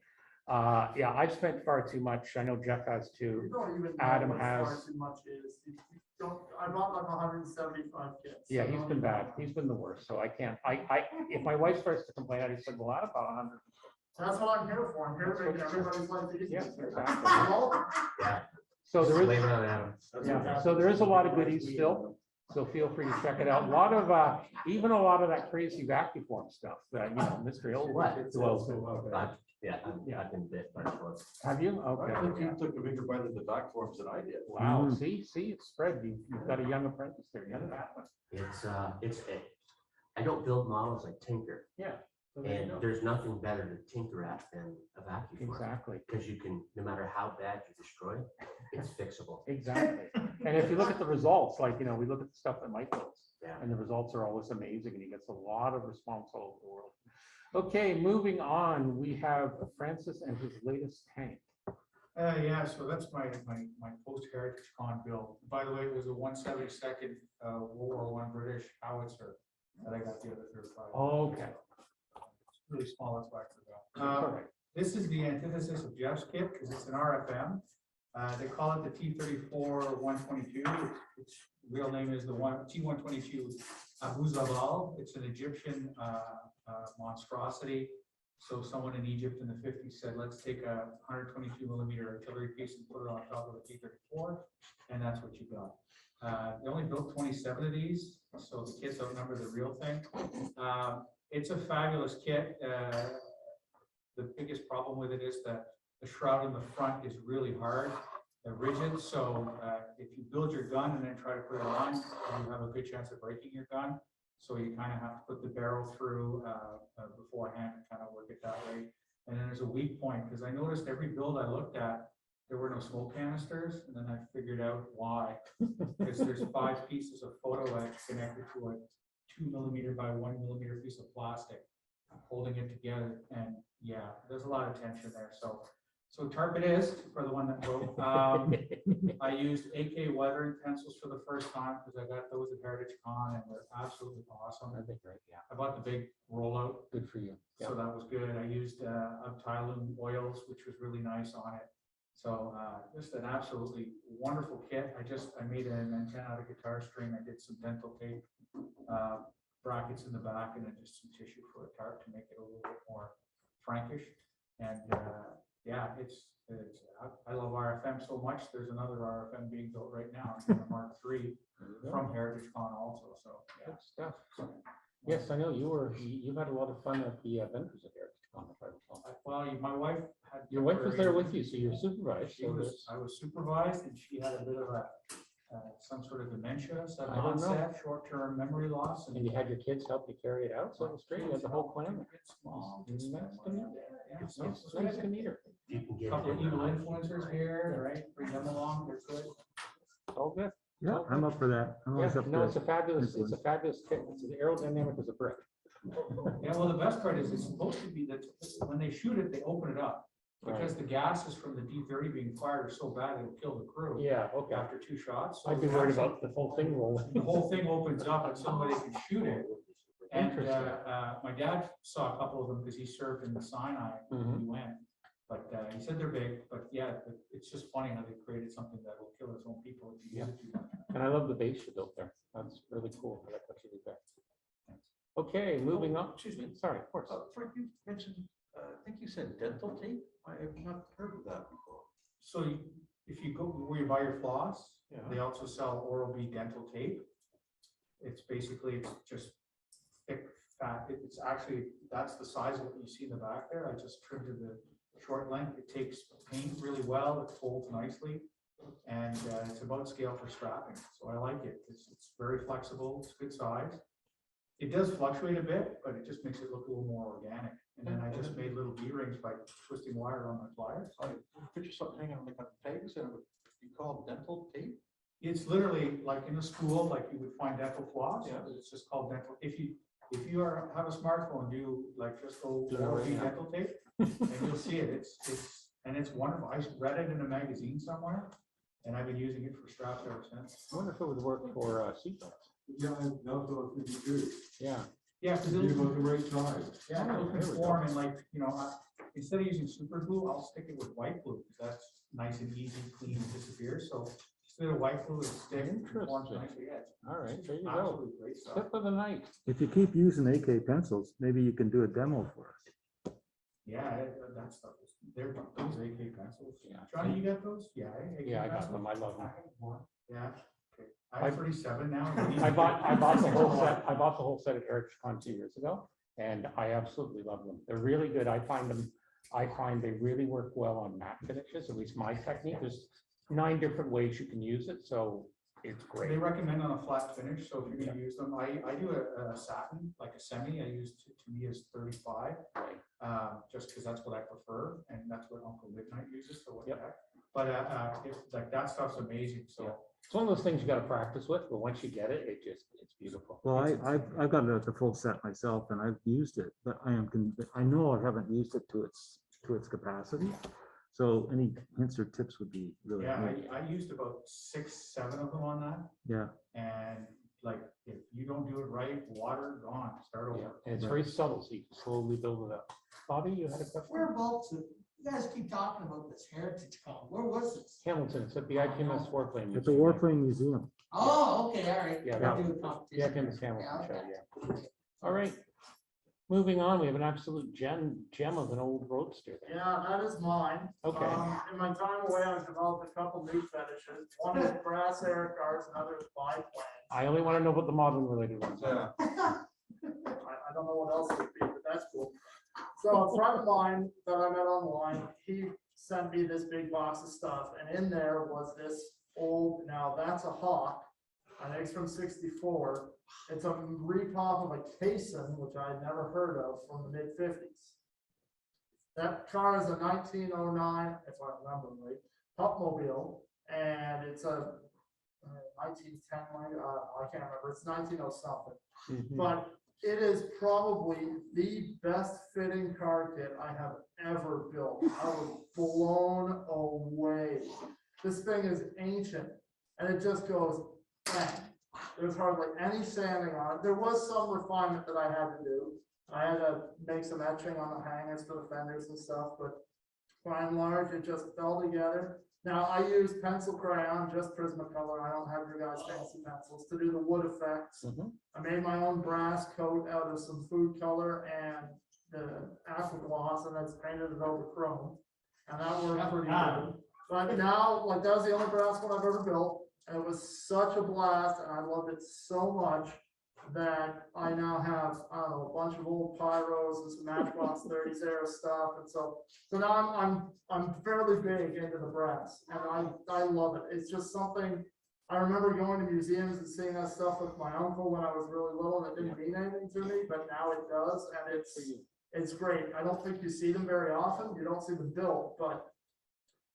S1: Yeah, I've spent far too much. I know Jeff has
S10: You
S1: too.
S10: don't even know
S1: Adam
S10: what far
S1: has-
S10: too much is. You don't, I bought like 175 kits.
S1: Yeah, he's been bad. He's been the worst. So I can't, if my wife starts to complain, I just said, well, out about 100.
S10: That's what I'm here for. I'm here to make everybody's life easy.
S1: Yeah, exactly.
S10: Well,
S12: Yeah.
S1: So there is.
S12: Blame it on Adam.
S1: Yeah, so there is a lot of goodies still, so feel free to check it out. A lot of, even a lot of that crazy vacuum stuff that, you know, Mr. Hill.
S12: What?
S1: dwells in.
S12: Yeah, I've been bit by it once.
S1: Have you?
S3: I think
S1: Okay.
S3: you took a bigger bite of the back forms than I did.
S1: Wow, see, it's spread. You've got a young apprentice there. You know that one.
S12: I don't build models, I tinker.
S1: Yeah. so there you
S12: And
S1: go.
S12: there's nothing better to tinker at than a vacuum form.
S1: Exactly,
S12: Because you can, no matter how bad you destroy it, it's fixable.
S1: exactly. And if you look at the results, like, you know, we look at the stuff that Mike does,
S12: Yeah.
S1: and the results are always amazing, and he gets a lot of response all over the world. Okay, moving on, we have Francis and his latest tank.
S9: Yeah, so that's my post heritage con bill. By the way, it was a 172nd World War I British howitzer that I got the other third Friday.
S1: Okay.
S9: It's really small, that's why I
S1: All
S9: forgot.
S1: right.
S9: This is the antithesis of Jeff's kit because it's an RFM. They call it the T-34 122. Its real name is the T-122 Abu Zabal. It's an Egyptian monstrosity. So someone in Egypt in the 50s said, let's take a 122 millimeter artillery piece and put it on top of a T-34, and that's what you got. They only built 27 of these, so the kits outnumber the real thing. It's a fabulous kit. The biggest problem with it is that the shroud in the front is really hard, rigid. So if you build your gun and then try to put it on, you have a good chance of breaking your gun. So you kind of have to put the barrel through beforehand and kind of work it that way. And then there's a weak point, because I noticed every build I looked at, there were no smoke canisters, and then I figured out why. Because there's 5 pieces of photo etch connected to a 2 millimeter by 1 millimeter piece of plastic holding it together. And yeah, there's a lot of tension there. So tarp it is for the one that broke. I used AK weathering pencils for the first time because I got those at Heritage Con and they're absolutely awesome.
S1: That'd be great, yeah.
S9: I bought the big rollout,
S1: Good for you. Yeah.
S9: so that was good. I used Untitled oils, which was really nice on it. So just an absolutely wonderful kit. I made an antenna out of guitar string. I did some dental tape, brackets in the back, and then just some tissue for a tarp to make it a little bit more Frankish. And yeah, I love RFM so much. There's another RFM being built right now, the Mark III from Heritage Con also. So yeah.
S1: Good stuff. Yes, I know you had a lot of fun at the vendors at Heritage Con, if I recall.
S9: Well, my wife had.
S1: Your wife was there with you, so you're supervised.
S9: She was, I was supervised, and she had a bit of a, some sort of dementia, sudden
S1: I don't know.
S9: onset, short-term memory loss.
S1: And you had your kids help you carry it out, so it was great. You had the whole plan.
S9: It's
S1: Nice to meet
S9: Yeah,
S1: It's
S9: so
S1: nice
S9: it's
S1: nice
S9: good.
S1: to meet her.
S9: Couple of evil influencers here, right? Bring them along, they're good.
S1: All good.
S2: Yeah, I'm up for that. I'm always
S1: Yeah,
S2: up
S1: no,
S2: for
S1: it's a
S2: that.
S1: fabulous kit. It's as aerodynamic as a brick.
S9: Yeah, well, the best part is it's supposed to be that when they shoot it, they open it up. Because the gases from the D30 being fired are so bad, it'll kill the crew
S1: Yeah, okay.
S9: after 2 shots. So
S1: I'd be worried about the whole thing rolling.
S9: the whole thing opens up and somebody can shoot it. And
S1: Interesting.
S9: my dad saw a couple of them because he served in the Sinai when he went. But he said they're big, but yeah, it's just funny how they created something that will kill its own people if you use it too much.
S1: And I love the base you built there. That's really cool. I like what you did there. Okay, moving on.
S3: Excuse me.
S1: Sorry, of course.
S3: Frank, you mentioned, I think you said dental tape. I have not heard of that before.
S9: So if you go where you buy your floss,
S3: Yeah.
S9: they also sell Oral-B dental tape. It's basically, it's just thick, fat. It's actually, that's the size of what you see in the back there. I just trimmed to the short length. It takes paint really well. It folds nicely. And it's about scale for strapping. So I like it. It's very flexible. It's good size. It does fluctuate a bit, but it just makes it look a little more organic. And then I just made little D-rings by twisting wire on my pliers.
S3: I picture something hanging on like on pegs and it would be called dental tape.
S9: It's literally like in a school, like you would find dental floss.
S3: Yeah.
S9: It's just called dental. If you have a smartphone, do like just go
S1: Do it right now.
S9: dental tape, and you'll see it. It's wonderful. I read it in a magazine somewhere, and I've been using it for straps ever since.
S1: I wonder if it would work for seatbelts.
S3: Yeah, that's what I think you do.
S1: Yeah.
S9: Yeah, because
S3: the right size.
S9: yeah, it'll
S1: there we go.
S9: conform and like, instead of using super glue, I'll stick it with white glue because that's nice and easy, clean, and disappears. So instead of white glue, it'll stick and conforms
S1: Interesting.
S9: nicely. Yeah,
S1: All right, there you go.
S9: absolutely great stuff.
S1: Tip of the night.
S2: If you keep using AK pencils, maybe you can do a demo for us.
S9: Yeah, that stuff is, those AK pencils.
S1: Yeah.
S9: Johnny, you got those? Yeah. AK
S1: Yeah, I got
S9: pencils?
S1: them. I love them.
S9: Yeah. Okay. I have 37 now.
S1: I bought the whole set. I bought the whole set at Heritage Con 2 years ago, and I absolutely love them. They're really good. I find they really work well on matte finishes, at least my technique. There's 9 different ways you can use it, so it's
S9: They
S1: great.
S9: recommend on a flat finish, so if you're gonna use them, I do a satin, like a semi, I use to me is 35. Just because that's what I prefer, and that's what Uncle Midnight uses, so what the heck. But like that stuff's amazing, so.
S1: It's one of those things you got to practice with, but once you get it, it's beautiful.
S2: Well, I've got the full set myself and I've used it, but I know I haven't used it to its capacity. So any hints or tips would be really
S9: Yeah,
S2: good.
S9: I used about 6, 7 of them on that,
S2: Yeah,
S9: and like, if you don't do it right, water gone, start
S1: Yeah,
S9: over.
S1: and it's very subtle, so you can slowly build it up. Bobby, you had a question?
S7: Whereabouts, you guys keep talking about this Heritage Con, where was this?
S1: Hamilton, it's at the IPMS Warplane.
S2: it's a
S1: Museum.
S2: warplane museum.
S7: Oh, okay, all right.
S1: Yeah,
S7: They
S1: that
S7: do a
S1: The
S7: competition.
S1: IPMS Hamilton
S7: Yeah,
S1: show,
S7: okay.
S1: yeah. All right. Moving on, we have an absolute gem of an old roadster there.
S10: Yeah, that is mine.
S1: Okay.
S10: In my time away, I've developed a couple new fetishes. One is brass air cars, another is biplanes.
S1: I only want to know what the modeling related ones are.
S10: I don't know what else it would be, but that's cool. So a friend of mine that I met online, he sent me this big box of stuff, and in there was this old, now that's a Hawk. I think it's from '64. It's a repop of a Caisson, which I'd never heard of, from the mid-50s. That car is a 1909, if I remember right, Hupmobile, and it's a 1910, I can't remember, it's 1900 something.
S1: Mhm.
S10: But it is probably the best fitting car kit I have ever built. I was blown away. This thing is ancient and it just goes bang. There's hardly any sanding on it. There was some refinement that I had to do. I had to make some etching on the hangers for the fenders and stuff, but by and large, it just fell together. Now I use pencil crayon, just Prismacolor. I don't have your guys' fancy pencils to do the wood effects.
S1: Mhm.
S10: I made my own brass coat out of some food color and the aqua gloss, and that's painted it over chrome. And that worked pretty good. But now, like, that was the only brass one I've ever built. And it was such a blast, and I loved it so much that I now have, I don't know, a bunch of old pyros and some Matchbox 30s era stuff. And so now I'm fairly big into the brass, and I love it. It's just something. I remember going to museums and seeing that stuff with my uncle when I was really little, and it didn't mean anything to me, but now it does, and it's great. I don't think you see them very often. You don't see them built, but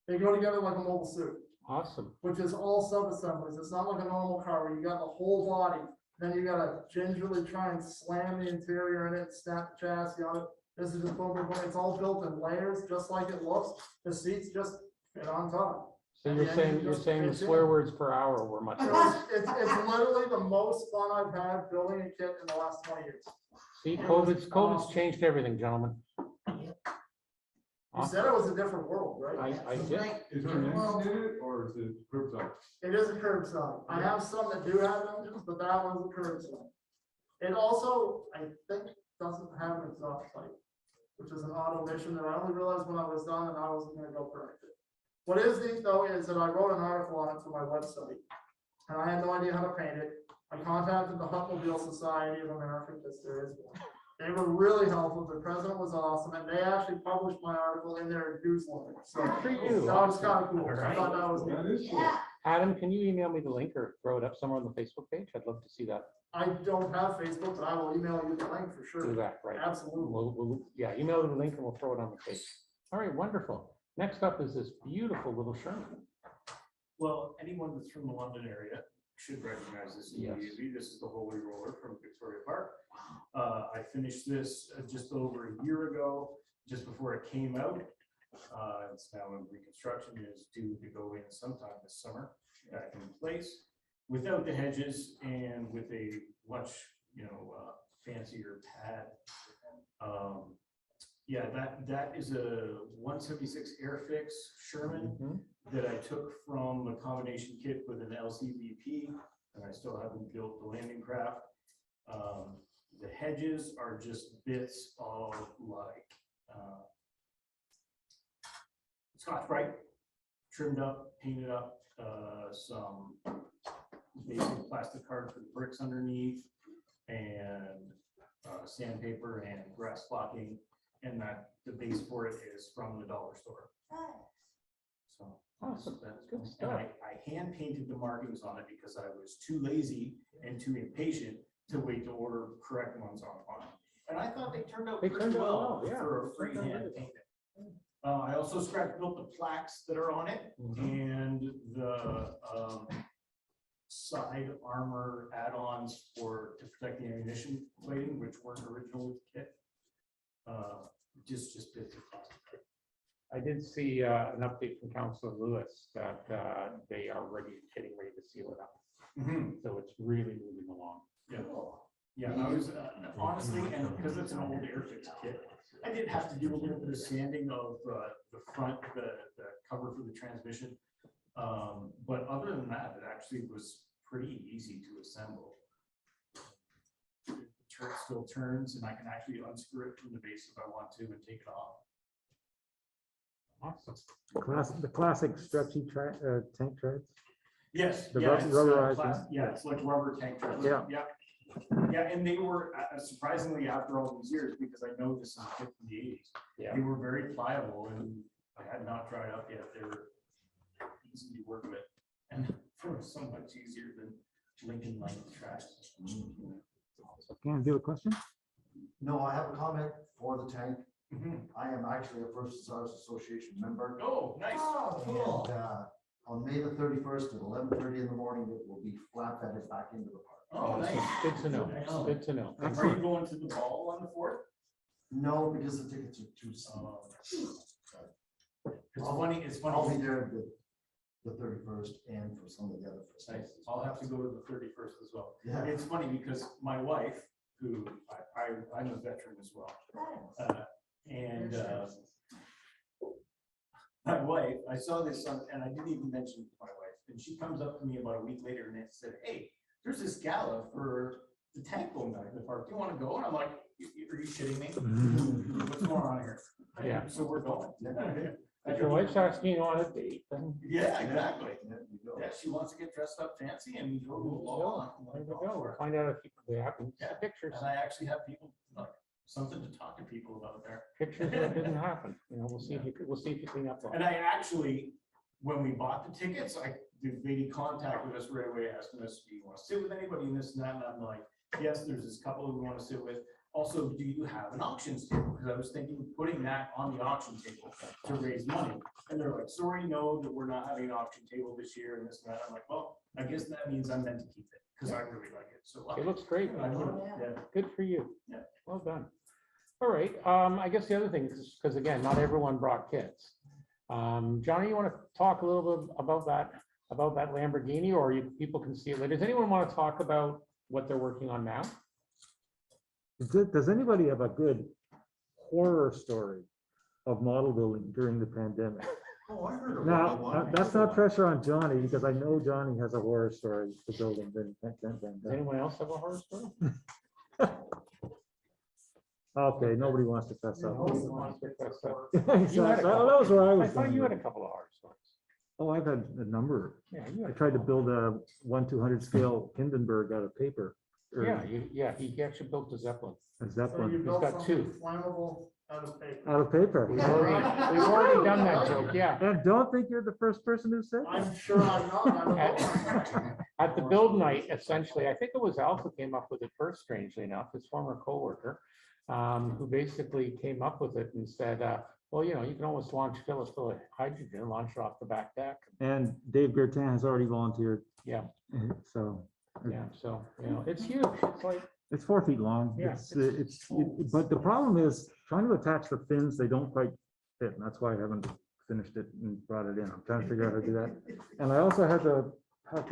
S10: they go together like a mobile suit,
S1: Awesome.
S10: which is all sub-assemblies. It's not like a normal car where you got the whole body, then you gotta gingerly try and slam the interior in it, snap the chassis on it. This is just boom, boom, boom. It's all built in layers, just like it looks. The seats just fit on top.
S1: So
S10: And
S1: you're
S10: the
S1: saying,
S10: engine
S1: you're
S10: just
S1: saying the
S10: fits in.
S1: swear words per hour were much less.
S10: It's literally the most fun I've had building a kit in the last 20 years.
S1: See,
S10: It was
S1: COVID's
S10: awesome.
S1: changed everything, gentlemen.
S10: You said it was a different world, right?
S1: I did.
S11: Is there an engine in it or is it curbside?
S10: It is a curbside. I have some that do have engines, but that one's a curbside. It also, I think, doesn't have an exhaust pipe, which is an auto mission that I only realized when I was done, and I wasn't gonna go correct it. What is neat though is that I wrote an article on it for my website, and I had no idea how to paint it. I contacted the Huttmobile Society of America, because there is one. They were really helpful. The president was awesome, and they actually published my article in their newsletter. So
S1: Good for you.
S10: that was
S1: Awesome.
S10: kind of cool. I thought that was
S11: That
S10: neat.
S11: is cool.
S1: Adam, can you email me the link or throw it up somewhere on the Facebook page? I'd love to see that.
S10: I don't have Facebook, but I will email you the link for
S1: Do
S10: sure.
S1: that, right?
S10: Absolutely.
S1: Yeah, email the link and we'll throw it on the page. All right, wonderful. Next up is this beautiful little Sherman.
S11: Well, anyone that's from the London area should recognize this
S1: Yes.
S11: immediately. This is the Holy Roller from Victoria Park. I finished this just over a year ago, just before it came out. It's now in reconstruction, it is due to go in sometime this summer, back in place, without the hedges and with a much, fancier pad. Yeah, that is a 176 Airfix Sherman that I took from a combination kit with an LCVP, and I still haven't built the landing craft. The hedges are just bits of like Scotch-Brite, trimmed up, painted up, some basic plastic card for the bricks underneath, and sandpaper and grass blocking, and that the base for it is from the dollar store. So
S1: Awesome.
S11: that's
S1: Good
S11: cool. And
S1: stuff.
S11: I hand painted the markings on it because I was too lazy and too impatient to wait to order correct ones online. And I thought they turned out
S1: They
S11: pretty
S1: turned out
S11: well
S1: well, yeah.
S11: for a free hand painted. I also scratch built the plaques that are on it and the side armor add-ons to protect the ammunition plating, which weren't original with the kit. Just bits of plastic.
S1: I did see an update from Councilor Lewis that they are getting ready to seal it up. So it's really moving along.
S11: Yeah. Yeah, I was honestly, and because it's an old Airfix kit, I did have to do a little bit of sanding of the front, the cover for the transmission. But other than that, it actually was pretty easy to assemble. The turret still turns, and I can actually unscrew it from the base if I want to and take it off.
S1: Awesome.
S2: The classic stretchy tank treads.
S11: Yes.
S2: The
S11: Yeah, it's,
S2: rubberized.
S11: yeah, it's like rubber tank treads.
S2: Yeah.
S11: Yeah. Yeah, and they were surprisingly, after all these years, because I know this is a kit from the 80s,
S1: Yeah.
S11: they were very pliable and I had not dried up yet. They were easy to work with and so much easier than Lincoln length tracks.
S2: Can I do a question?
S13: No, I have a comment for the tank.
S11: Mhm.
S13: I am actually a First Stars Association member.
S11: Oh, nice.
S7: Oh, cool.
S13: And On May the 31st at 11:30 in the morning, it will be flat bedded back into the park.
S11: Oh, nice.
S1: Good to know.
S11: Excellent.
S1: Good to know.
S11: Are you going to the ball on the 4th?
S13: No, because the tickets are too steep.
S11: It's funny, it's
S13: I'll be
S11: funny.
S13: there the 31st and for some of the other
S11: Nice.
S13: festivals.
S11: I'll have to go to the 31st as well.
S13: Yeah.
S11: It's funny because my wife, who I'm a veteran as well. And my wife, I saw this on, and I didn't even mention it to my wife, and she comes up to me about a week later and it said, hey, there's this gala for the tank boat night in the park. Do you want to go? And I'm like, are you shitting me? What's going on here?
S1: Yeah.
S11: So we're going.
S1: If your wife's asking you on a date, then
S11: Yeah, exactly.
S13: Yeah, you go.
S11: Yeah, she wants to get dressed up fancy and go to a
S1: there
S11: ball.
S1: you go. Find out if people happen.
S11: Yeah.
S1: Pictures.
S11: And I actually have people, like, something to talk to people about there.
S1: Pictures that didn't happen. You know, we'll see if you clean up on
S11: And
S1: it.
S11: I actually, when we bought the tickets, the lady contacted us right away, asking us, do you want to sit with anybody in this and that? And I'm like, yes, there's this couple who we want to sit with. Also, do you have an auctions table? Because I was thinking of putting that on the auction table to raise money. And they're like, sorry, no, that we're not having an auction table this year and this and that. I'm like, well, I guess that means I'm meant to keep it because I really like it. So
S1: It looks great.
S11: I would, yeah.
S1: Good for you.
S11: Yeah.
S1: Well done. All right, I guess the other thing is, because again, not everyone brought kids. Johnny, you want to talk a little bit about that Lamborghini, or people can see it later? Does anyone want to talk about what they're working on now?
S2: Does anybody have a good horror story of model building during the pandemic?
S3: Oh, I heard about
S2: Now,
S3: one.
S2: that's not pressure on Johnny, because I know Johnny has a horror story for building during the
S1: Does
S2: pandemic.
S1: anyone else have a horror story?
S2: Okay, nobody wants to fess up.
S1: Nobody wants to fess up.
S2: Exactly.
S1: You had a
S2: That
S1: couple.
S2: was where I
S1: I
S2: was.
S1: thought you had a
S2: going.
S1: couple of horror stories.
S2: Oh, I've had a number.
S1: Yeah, you
S2: I
S1: had.
S2: tried to build a 1/200 scale Hindenburg out of paper. or
S1: Yeah, he actually built a Zeppelin.
S2: A
S10: So
S2: Zeppelin.
S10: you built
S1: got
S10: something
S1: two.
S10: flammable out of paper.
S2: Out of paper.
S1: We've already done that joke, yeah.
S2: And don't think you're the first person who said that.
S10: I'm sure I'm not. I don't know.
S1: At the build night, essentially, I think it was Alf who came up with it first, strangely enough, his former coworker, who basically came up with it and said, well, you know, you can almost fill it full of hydrogen, launch it off the back deck.
S2: And Dave Gertin has already volunteered.
S1: Yeah,
S2: So
S1: yeah, so, you know, it's huge. It's like,
S2: it's 4 feet long.
S1: Yeah,
S2: But the problem is trying to attach the fins, they don't quite fit. And that's why I haven't finished it and brought it in. I'm trying to figure out how to do that. And I also had to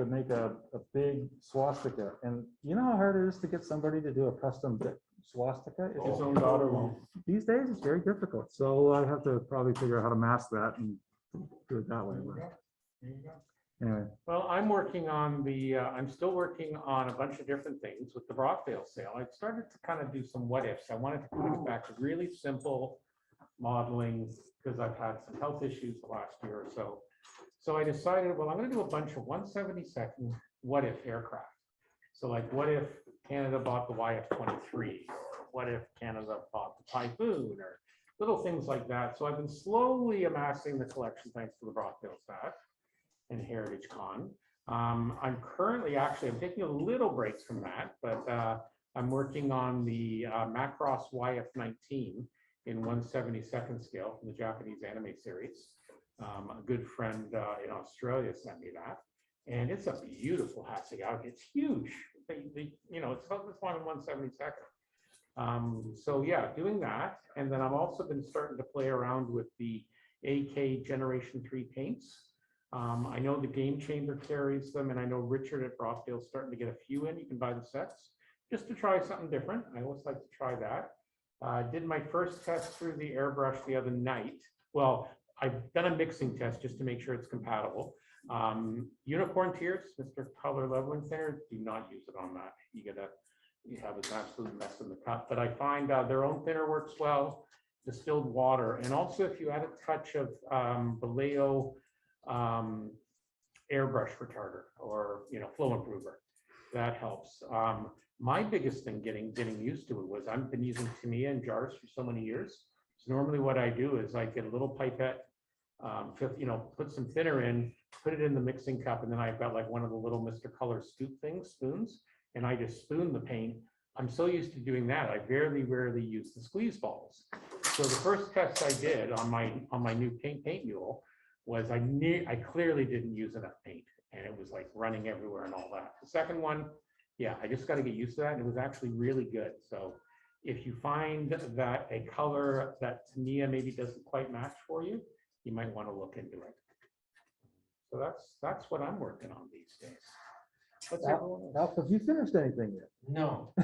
S2: make a big swastika. And you know how hard it is to get somebody to do a custom swastika?
S1: his own daughter won't.
S2: These days, it's very difficult. So I have to probably figure out how to mask that and do it that way. But anyway,
S1: Well, I'm still working on a bunch of different things with the Brockdale sale. I started to kind of do some what ifs. I wanted to put it back to really simple modeling because I've had some health issues the last year or so. So I decided, well, I'm going to do a bunch of 172nd what if aircraft. So like, what if Canada bought the YF-23? What if Canada bought the Typhoon, or little things like that? So I've been slowly amassing the collection thanks to the Brockdale staff and Heritage Con. I'm currently, I'm taking a little breaks from that, but I'm working on the Macross YF-19 in 1/72nd scale from the Japanese anime series. A good friend in Australia sent me that, and it's a beautiful Hasegawa. It's huge. You know, it's about this long in 1/72nd. So yeah, doing that, and then I've also been starting to play around with the AK Generation 3 paints. I know the Game Chamber carries them, and I know Richard at Brockdale is starting to get a few in. You can buy the sets just to try something different. I always like to try that. Did my first test through the airbrush the other night. Well, I've done a mixing test just to make sure it's compatible. Unicorn Tears, Mr. Color Leveling Thinner, do not use it on that. You have an absolute mess in the cup. But I find their own thinner works well, distilled water, and also if you add a touch of Vallejo airbrush retarder or flow improver, that helps. My biggest thing getting used to it was I've been using Tamiya and jars for so many years. So normally what I do is I get a little pipette, put some thinner in, put it in the mixing cup, and then I've got like one of the little Mr. Color scoop things, spoons, and I just spoon the paint. I'm so used to doing that, I rarely use the squeeze balls. So the first test I did on my new paint mule was I clearly didn't use enough paint and it was like running everywhere and all that. The second one, yeah, I just got to get used to that. And it was actually really good. So if you find that a color that Tania maybe doesn't quite match for you, you might want to look into it. So that's what I'm working on these days. What's everyone else?
S2: Alf, have you finished anything yet?
S11: No,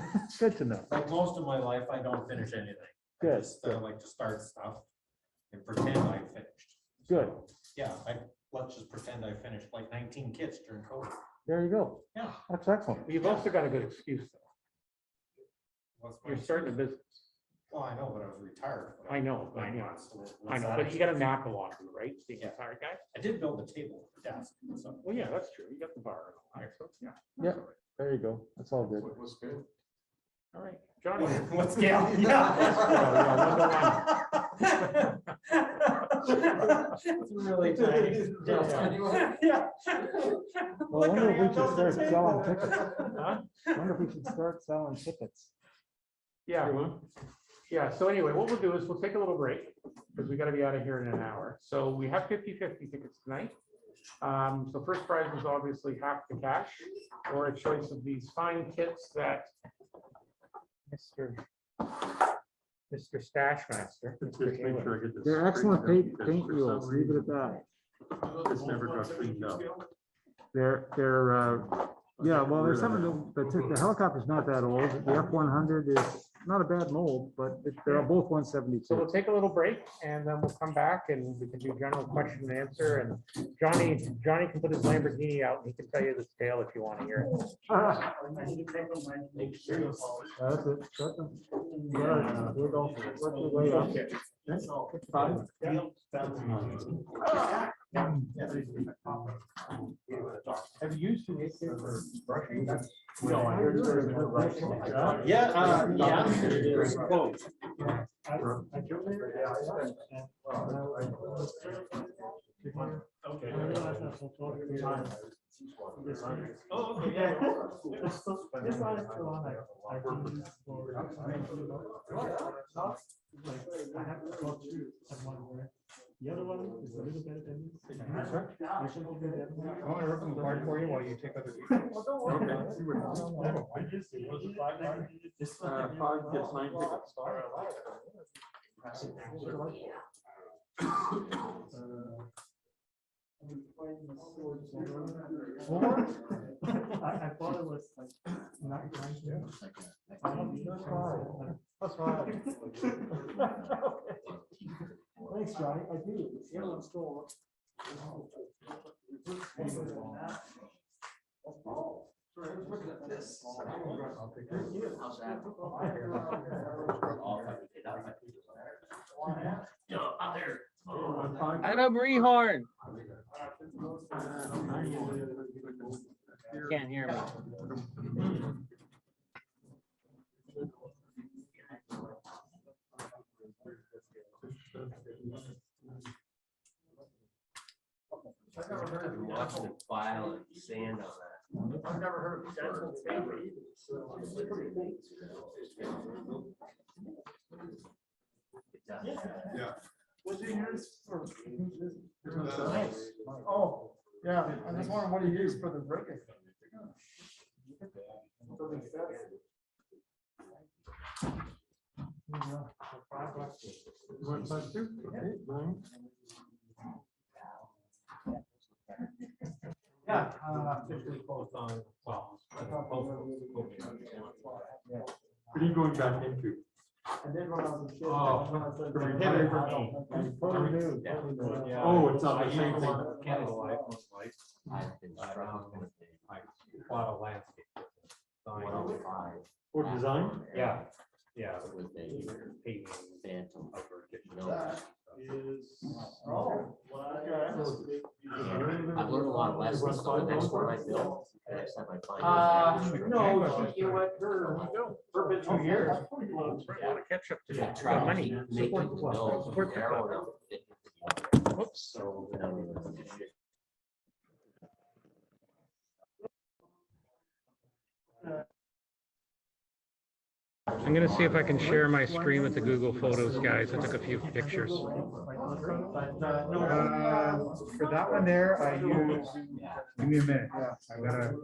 S2: Good to know.
S11: like most of my life, I don't finish anything. I
S2: Good,
S11: just,
S2: good.
S11: like to start stuff and pretend I finished.
S2: Good.
S11: So, yeah, let's just pretend I finished like 19 kits during COVID.
S2: There you go.
S11: Yeah.
S2: That's excellent.
S1: You've also got a good excuse though.
S11: What's my
S1: You're starting a business.
S11: Well, I know, but I was retired. for
S1: I know, I
S11: nine
S1: know.
S11: months, so
S1: I
S11: what's
S1: know,
S11: that
S1: but you got a
S11: excuse?
S1: nap a lot, right? Being a
S11: Yeah.
S1: retired guy.
S11: I did build a table, desk. So.
S1: Well, yeah, that's true. You got the bar and all that, so yeah.
S2: Yeah, there you go. That's all good.
S3: What was good?
S1: All right, Johnny.
S11: What scale? It's really tiny. Yeah.
S2: Well, I wonder if we should start selling tickets.
S1: Huh?
S2: I wonder if we should start selling tickets.
S1: Yeah, yeah, so anyway, what we'll do is we'll take a little break because we got to be out of here in an hour. So we have 50-50 tickets tonight. So first prize is obviously half the cash or a choice of these fine kits that Mr. Stash Master.
S8: Just make sure I get this.
S2: They're excellent
S8: straightened
S2: paint,
S8: out,
S2: paint
S8: because for
S2: wheels,
S8: some
S2: leave it at
S8: reason,
S2: that.
S8: This never got cleaned up.
S2: They're, yeah, well, there's some of the helicopter's not that old. The F-100 is not a bad mold, but they're both
S1: So
S2: 172.
S1: we'll take a little break and then we'll come back and we can do general question and answer. And Johnny can put his Lamborghini out and he can tell you the tale if you want to hear it.
S2: That's it. Shut them. Yeah, we're going for it. Work your way up.
S1: Have you used the AK for brushing?
S2: No, I heard you're a good writer.
S11: Yeah, yeah.
S10: Okay.
S11: Oh, okay, yeah.
S10: This one is the one I can use for. I have to go through someone. The other one is a little better than this. I should give you the other one.
S1: I want to rip them apart for you while you take other.
S10: This
S8: 5 gets 9 tickets.
S10: I thought it was like not.
S2: That's right.
S10: Thanks, Johnny. I do. Yeah, let's go.
S12: Looking at this. How's that? Yo, out there.
S4: Adam Rehorn. Can't hear me.
S12: I've been watching it file and sand on that.
S10: I've never heard of dental paper either. So it's pretty neat.
S12: Yeah.
S10: What's it used for? Oh, yeah, I'm just wondering what he used for the breaking.
S11: Yeah, officially closed on, well.
S8: What are you going back into?
S10: I did when I was a kid.
S11: Oh,
S10: Totally new.
S8: Oh, it's not the same thing.
S11: Canada Life, most life.
S12: I've been struggling with it.
S11: I bought a landscape. Sign.
S12: 105.
S8: For design?
S11: Yeah, yeah.
S12: With a
S11: Paving.
S12: phantom.
S11: No.
S10: That is. Oh, okay.
S12: And I've learned a lot of lessons, so the next one I build, the next time I find.
S1: No, you let her for 2 years. A lot of catch up to
S12: Yeah,
S1: do.
S12: try to
S1: Money.
S12: make it
S1: Support
S12: know
S1: support the
S12: narrow
S1: club.
S12: enough to fit into the other.
S1: Whoops.
S12: So,
S1: I'm gonna see if I can share my screen with the Google Photos guys. I took a few pictures.
S9: For that one there, I use, give me a minute, I gotta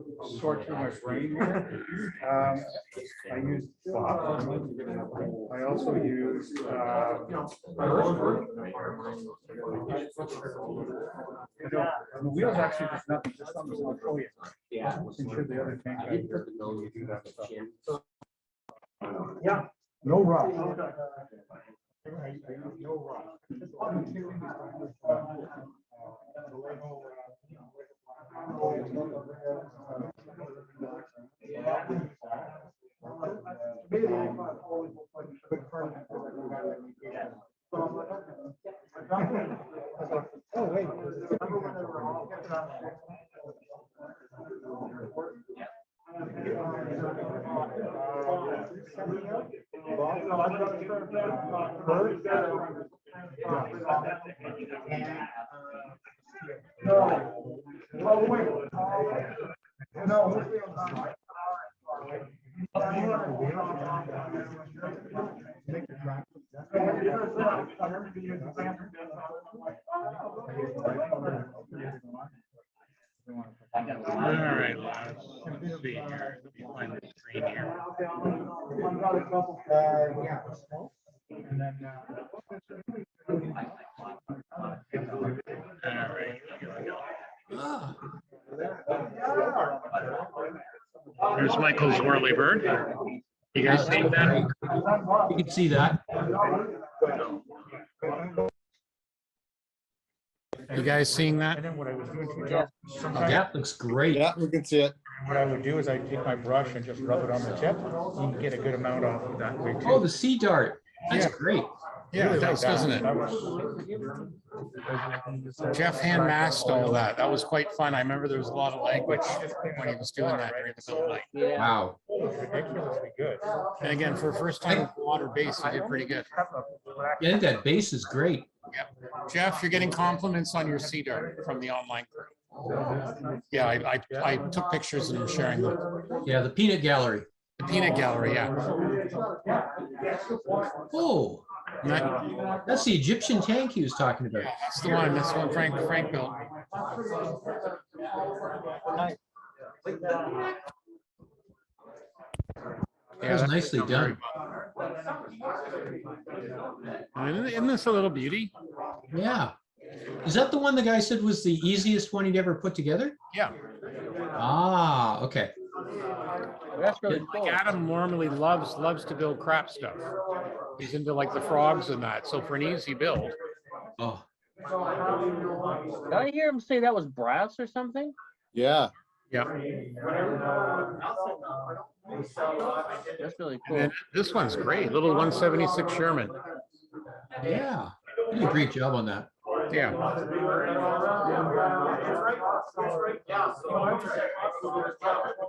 S9: sort through my brain here. I use Bob. I also use, the wheels actually, there's nothing, just on the control.
S12: Yeah.
S9: Ensure the other tank.
S12: I did put the nose
S9: You do that stuff.
S12: chin.
S9: Yeah, no rush. Oh, wait.
S1: All right, lads. Let's see here. Let me find the screen here. All right, here we go.
S5: Ah,
S1: There's Michael's whirly bird. You guys
S5: that's
S1: see that?
S5: great. You can see that.
S1: You guys seeing that?
S9: And then what I was doing too,
S4: Yeah.
S9: sometimes
S5: That looks great.
S6: Yeah, we can see it.
S9: what I would do is I'd take my brush and just rub it on the tip. You can get a good amount off of that way too.
S5: Oh, the sea dart. That's
S9: Yeah.
S5: great.
S1: Yeah, it does, doesn't it?
S9: That was-
S1: Jeff hand masked all that. That was quite fun. I remember there was a lot of language when he was doing that during the build night.
S4: Yeah.
S5: Wow.
S9: Ridiculously good.
S1: And again, for a first time water base, he did pretty good.
S5: I think that base is great.
S1: Jeff, you're getting compliments on your cedar from the online crew. Yeah, I took pictures and I'm sharing them.
S5: Yeah, the peanut gallery.
S1: The peanut gallery, yeah.
S5: Oh,
S1: And that-
S5: that's the Egyptian tank he was talking about.
S1: That's the one. That's the one Frank built.
S5: That was nicely done.
S1: Isn't this a little beauty?
S5: Yeah. Is that the one the guy said was the easiest one he'd ever put together?
S1: Yeah.
S5: Ah, okay.
S4: That's really cool.
S1: Like Adam normally loves to build crap stuff. He's into like the frogs and that. So for an easy build,
S5: Oh,
S4: Did I hear him say that was brass or something?
S6: Yeah.
S1: yeah.
S4: That's really
S1: And
S4: cool.
S1: then this one's great. Little 176 Sherman.
S5: yeah. You did a great job on that.
S1: Yeah.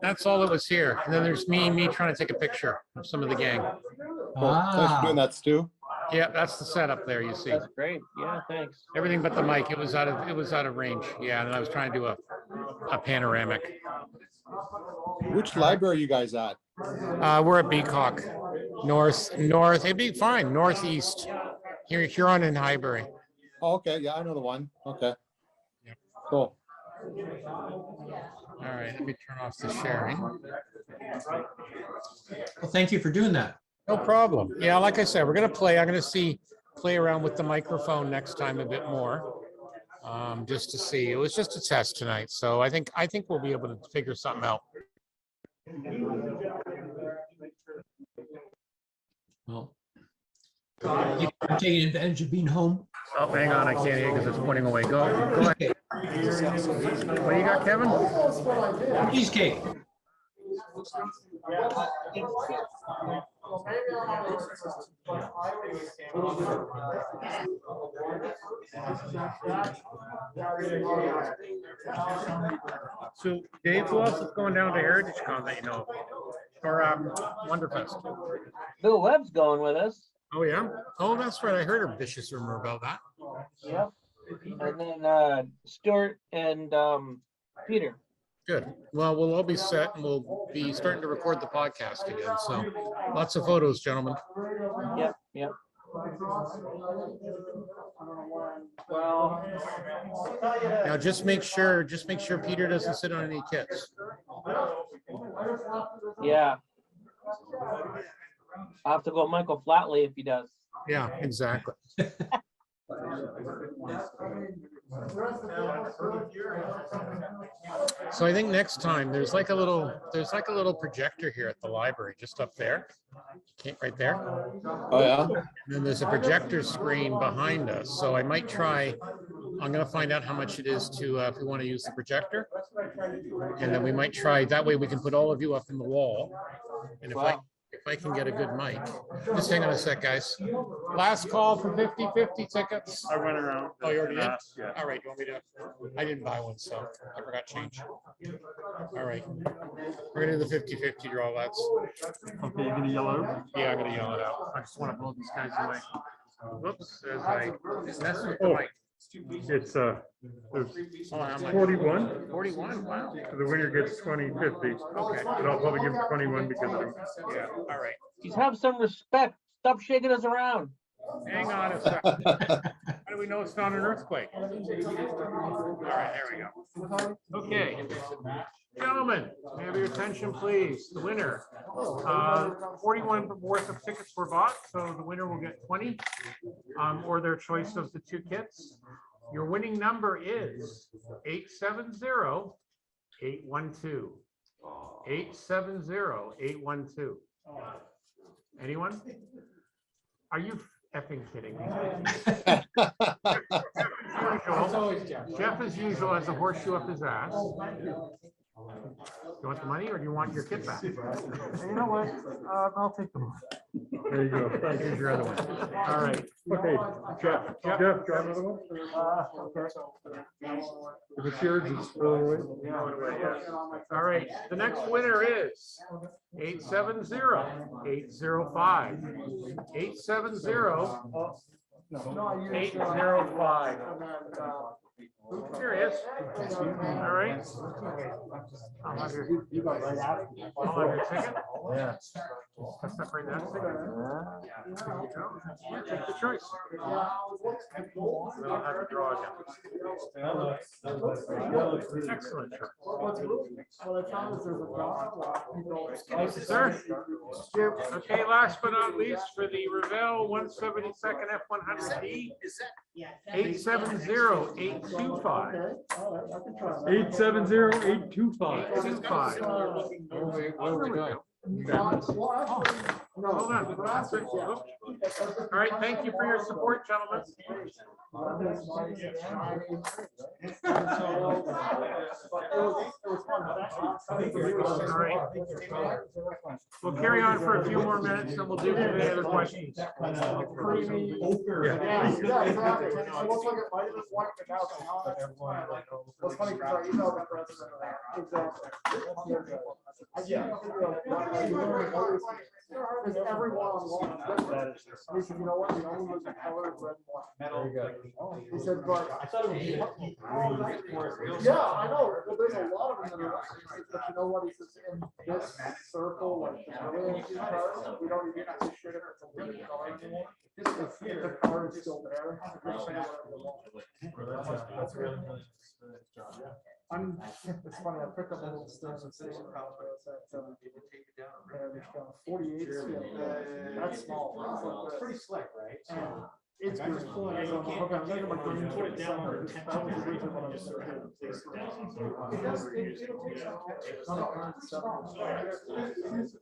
S1: That's all that was here. And then there's me trying to take a picture of some of the gang.
S6: Cool. Thanks for doing
S5: Ah,
S6: that, Stu.
S1: Yeah, that's the setup there. You see
S4: That's great. Yeah, thanks.
S1: everything but the mic. It was out of range. Yeah, and I was trying to do a panoramic.
S6: Which library are you guys at?
S1: We're at Beacock, north. It'd be fine. Northeast. Huron and Highbury.
S6: Oh, okay. Yeah, I know the one. Okay.
S1: Yep.
S6: Cool.
S1: All right, let me turn off the sharing.
S5: well, thank you for doing that.
S1: No problem. Yeah, like I said, we're gonna play. I'm gonna play around with the microphone next time a bit more, just to see. It was just a test tonight, so I think we'll be able to figure something out.
S5: Well, you're taking advantage of being home.
S1: Oh, hang on, I can't hear because it's pointing away. Go ahead. What do you got, Kevin?
S5: Cheesecake.
S1: So, Dave, who else is going down to Heritage Con that you know of? Or Wonderfest?
S4: Bill Webb's going with us.
S1: Oh, yeah? Oh, that's right. I heard a vicious rumor about that.
S4: Yep. And then Stuart and Peter.
S1: Good. Well, we'll all be set and we'll be starting to record the podcast again. So lots of photos, gentlemen.
S4: Yep, yep.
S10: Well.
S1: Now just make sure Peter doesn't sit on any kits.
S4: Yeah. I'll have to go Michael Flatley if he does.
S1: Yeah, exactly. So I think next time there's like a little projector here at the library, just up there. Right there.
S6: Oh, yeah.
S1: And then there's a projector screen behind us. So I might try, I'm gonna find out how much it is to if we want to use the projector. And then we might try, that way we can put all of you up in the wall. And if I can get a good mic. Just hang on a sec, guys. Last call for 50/50 tickets.
S8: I went around.
S1: Oh, you already did?
S8: Yeah.
S1: All right, you want me to? I didn't buy one, so I forgot change. All right. We're gonna do the 50/50 draw, lads.
S8: Okay, you're gonna yell out?
S1: Yeah, I'm gonna yell it out. I just want to blow these guys away. Whoops, as I mess with the mic.
S8: It's, there's
S1: Oh, I'm like
S8: 41.
S1: 41, wow.
S8: The winner gets 20/50.
S1: Okay.
S8: But I'll probably give him 21 because of.
S1: Yeah, all right.
S4: Just have some respect. Stop shaking us around.
S1: Hang on a second. How do we know it's not an earthquake? All right, there we go. Okay. Gentlemen, may I have your attention, please? The winner. 41 worth of tickets were bought, so the winner will get 20 or their choice of the two kits. Your winning number is 870-812. 870-812. Anyone? Are you effing kidding me? Jeff, as usual, has a horseshoe up his ass. You want the money or do you want your kit back? You know what? I'll take the money.
S8: There you go.
S1: Here's your other one. All right.
S8: Okay, Jeff, draw another one. If it's yours, it's throw it away.
S1: All right. The next winner is 870-805. 870-805. Here he is. All right. I'll have your ticket.
S2: Yeah.
S1: I'll separate that ticket. There you go. Yeah, take the choice. Then I'll have you draw again. Excellent. Sir. Okay, last but not least, for the Revell 172nd F100D, 870-825.
S8: 870-825.
S1: 825. Hold on. That's it. Oops. All right, thank you for your support, gentlemen. All right. We'll carry on for a few more minutes and we'll do any other questions.
S10: Yeah, exactly. It looks like it might have just wiped it out. That's funny because I emailed the president of that. Exactly. I can't figure out because everyone on one. He said, you know what? The only was the color of red and black.
S2: There you go.
S10: He said, but
S12: I thought it was.
S10: yeah, I know. Well, there's a lot of them that are. But you know what? He says in this circle, like the really cars, we don't even have to shit if it's a limited car anymore. If the car is still there. That's really. It's funny, I picked up a little stuff and station problems, but it's at 48. That's small.
S11: It's pretty slick, right?
S10: And it's
S11: I just
S10: green.
S11: pull it,
S10: So
S11: you
S10: I'm
S11: can't-
S10: like, okay, I'm
S11: you
S10: gonna
S11: put it down under
S10: That was the reason why I was so good.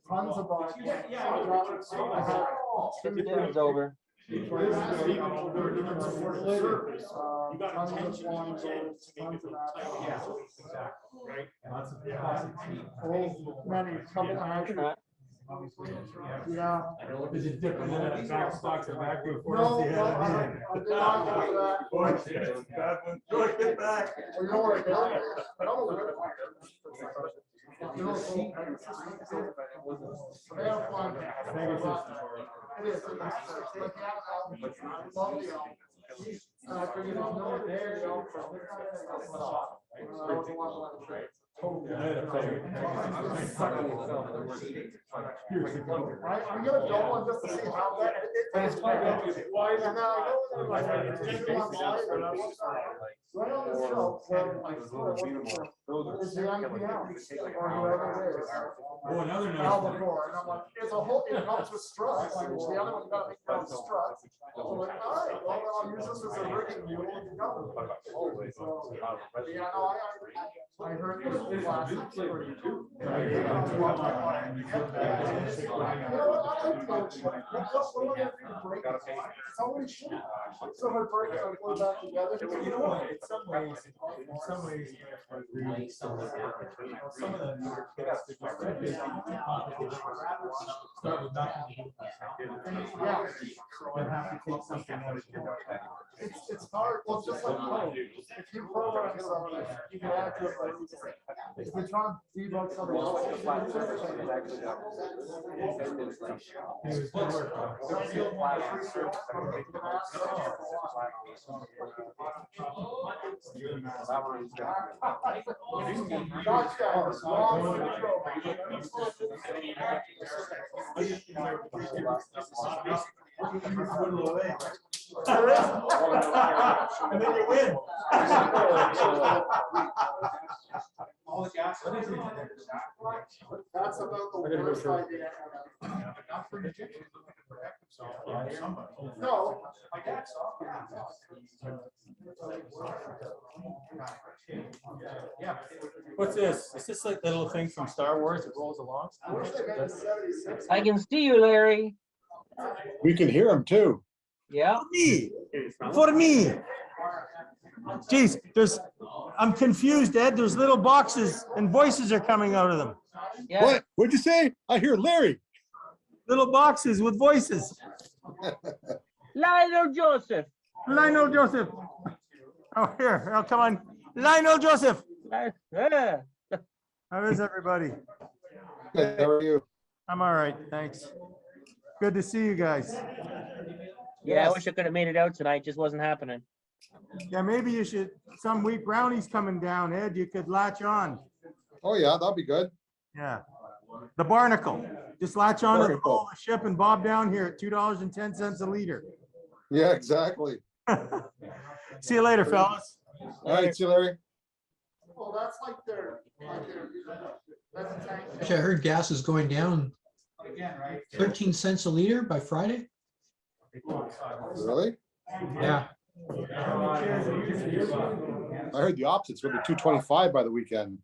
S10: Tons of bugs.
S4: It's over.
S10: Yeah.
S8: Is it different than a back box of vacuum?
S10: No, I did not do that.
S8: Bad one. George, get back.
S10: Well, you know where I go? I don't know where to find it. You know, they have fun. It is. Like, I love the album. And I figured there's no there, you know, from. I'm gonna go one just to see how that. And then I go in there, like, just one slide, and I look right on the shelf, where I swear, is the IPMS, or whoever it is.
S8: Oh, another nice one.
S10: Albacore, and I'm like, it's a whole, it comes with struts, which the other one got to make their own struts. So I'm like, all right, well, I'll use this as a rigging mule and go. So, yeah, no, I heard this was last year. So if I break it, I put it back together.
S9: You know what, in some ways, I agree. Some of the newer kids, they just too busy with competition. Start with nothing.
S10: Yeah.
S9: So I have to take something that is.
S10: It's hard, well, just like code. If you program something, you can add to it. If you're trying to debug something else.
S9: And then you win. All the gas.
S10: That's about the worst idea.
S9: Not for injection, looking to protect themselves.
S10: No.
S9: My dad saw. Yeah.
S8: What's this? Is this like the little thing from Star Wars that rolls along?
S10: I wish they made the 76.
S4: I can see you, Larry.
S6: We can hear him too.
S4: Yeah.
S5: Me, for me. Geez, I'm confused, Ed. There's little boxes and voices are coming out of them.
S4: Yeah.
S6: What? What'd you say? I hear Larry.
S5: Little boxes with voices.
S4: Lionel Joseph.
S5: Lionel Joseph. Oh, here. Oh, come on. Lionel Joseph.
S4: Yeah.
S5: How is everybody?
S6: Hey, how are you?
S5: I'm all right. Thanks. Good to see you guys.
S4: Yeah, I wish I could have made it out tonight. Just wasn't happening.
S5: Yeah, maybe you should, some week Brownie's coming down, Ed. You could latch on.
S6: Oh, yeah, that'll be good.
S5: Yeah. The Barnacle. Just latch on to the
S6: Barnacle.
S5: bowl of the ship and bob down here at $2.10 a liter.
S6: Yeah, exactly.
S5: See you later, fellas.
S6: All right, see you, Larry.
S10: Well, that's like that's a tank.
S5: Actually, I heard gas is going down
S9: Again, right?
S5: 13 cents a liter by Friday.
S6: Really?
S5: Yeah.
S6: I heard the opposite. It's going to be 225 by the weekend.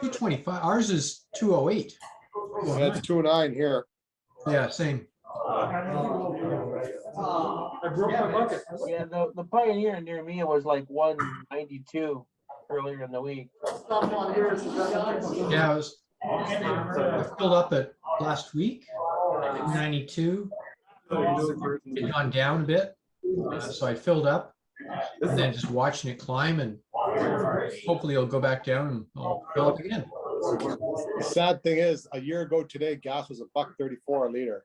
S5: 225. Ours is 208.
S6: Yeah, it's 209 here.
S5: Yeah, same.
S9: I broke my bucket.
S4: Yeah, the Pioneer near me was like 192 earlier in the week.
S10: Stuff on here is just.
S5: Yeah, I filled up at last week, 92. It gone down a bit, so I filled up, and then just watching it climb, and hopefully it'll go back down and I'll fill up again.
S6: The sad thing is, a year ago today, gas was $1.34 a liter.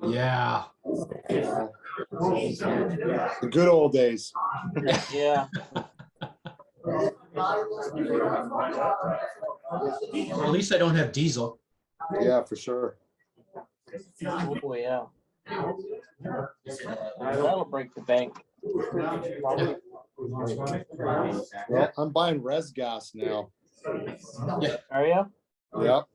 S5: Yeah.
S6: The good old days.
S4: Yeah.
S5: Well, at least I don't have diesel.
S6: Yeah, for sure.
S4: Oh, yeah. That'll break the bank.
S6: Well, I'm buying res gas now.
S4: Are you?
S6: Yep.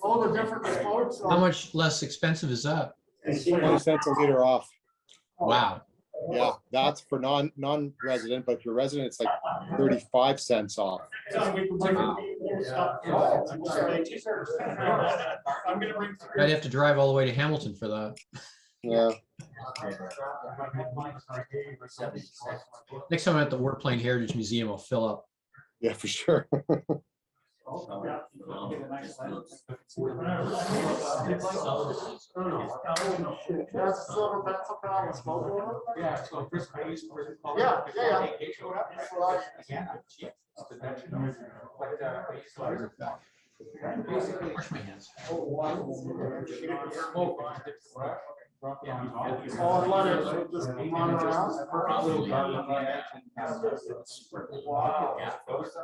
S10: All the different spokes.
S5: How much less expensive is that?
S6: 20 cents a liter off.
S5: Wow.
S6: Yeah, that's for non-resident, but if you're resident, it's like 35 cents off.
S5: I'd have to drive all the way to Hamilton for that.
S6: Yeah.
S5: Next time I'm at the Warplane Heritage Museum, I'll fill up.
S6: Yeah, for sure.
S10: That's silver pencil pal smoke.
S9: Yeah, so Chris Hayes.
S10: Yeah.
S5: Wash my hands.
S10: Oh, let it just run around.
S12: Probably.
S10: Wow.
S12: Yeah.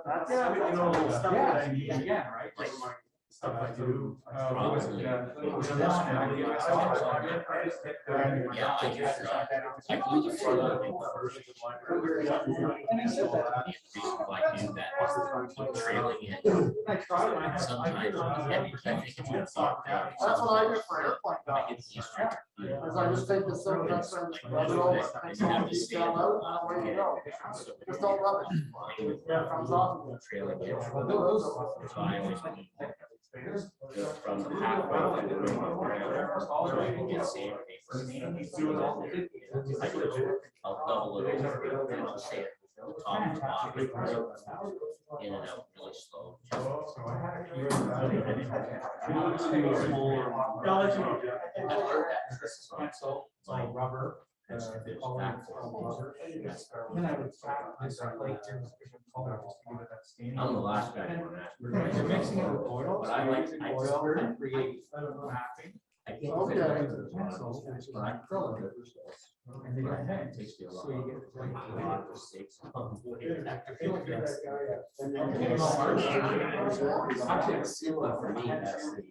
S10: That's, you know, stuff that I need again, right? Like stuff I do.
S12: Probably.
S10: Yeah.
S12: I completely forgot about I knew that trailing it. Sometimes I think it's
S10: That's what I do for airplane guys. Is I just take the silver ducks and rub it over, take some of the detail out, and away you go. Just don't rub it. Yeah, it comes off.
S12: trailing edge. So I always go from the pathway to the ring of ground, so I can get sandpaper. I'll double it over and I'll sand the top and bottom in and out really slow.
S9: Like rubber.
S12: Then I would I'm the last guy.
S9: Mixing it with oil.
S12: But I like
S9: Oil and create mapping.
S12: I can't.
S10: Okay.
S12: But I curl it. And then it takes me a lot.
S9: So you get like
S12: A lot of mistakes.
S10: I feel like you're that guy, yeah. And then-
S12: Actually, it's similar for me, that's the.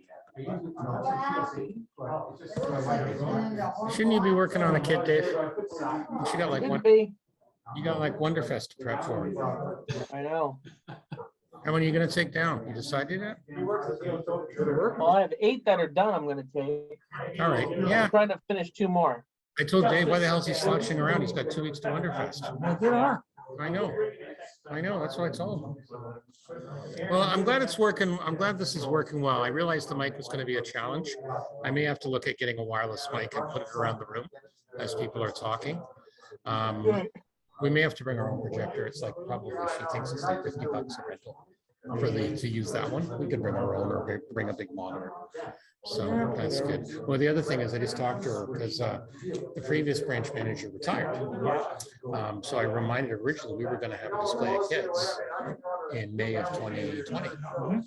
S1: Shouldn't you be working on a kit, Dave? You should got like one, you got like Wonderfest to prep for.
S4: I know.
S1: How many are you gonna take down? You decided that?
S4: Well, I have 8 that are done. I'm gonna take.
S1: All right, yeah.
S4: I'm trying to finish 2 more.
S1: I told Dave, why the hell is he slouching around? He's got 2 weeks to Wonderfest. I know. That's what I told him. Well, I'm glad it's working. I'm glad this is working well. I realized the mic was going to be a challenge. I may have to look at getting a wireless mic and put it around the room as people are talking. We may have to bring our own projector. It's like probably, she thinks it's like $50 a rental to use that one. We could bring our own or bring a big monitor. So that's good. Well, the other thing is I just talked to her because the previous branch manager retired. So I reminded her originally we were going to have a display of kits in May of 2020 on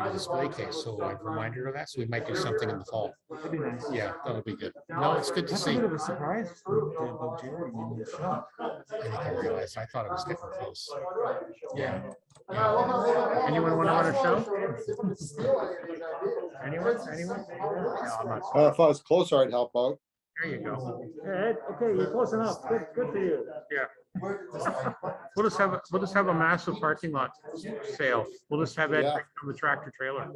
S1: the display case. So I've reminded her of that. So we might do something in the fall.
S2: That'd be nice.
S1: Yeah, that'll be good. No, it's good to
S2: That's a
S1: see.
S2: bit of a surprise. About Jerry.
S1: I think I realized. I thought it was getting close. Yeah. Anyone want to run a show? Anyone? No, I'm not.
S6: If I was closer, I'd help out.
S1: There you go.
S2: Okay, you're close enough. Good for you.
S1: Yeah. We'll just have a massive parking lot sale. We'll just have Ed
S6: Yeah.
S1: bring the tractor trailer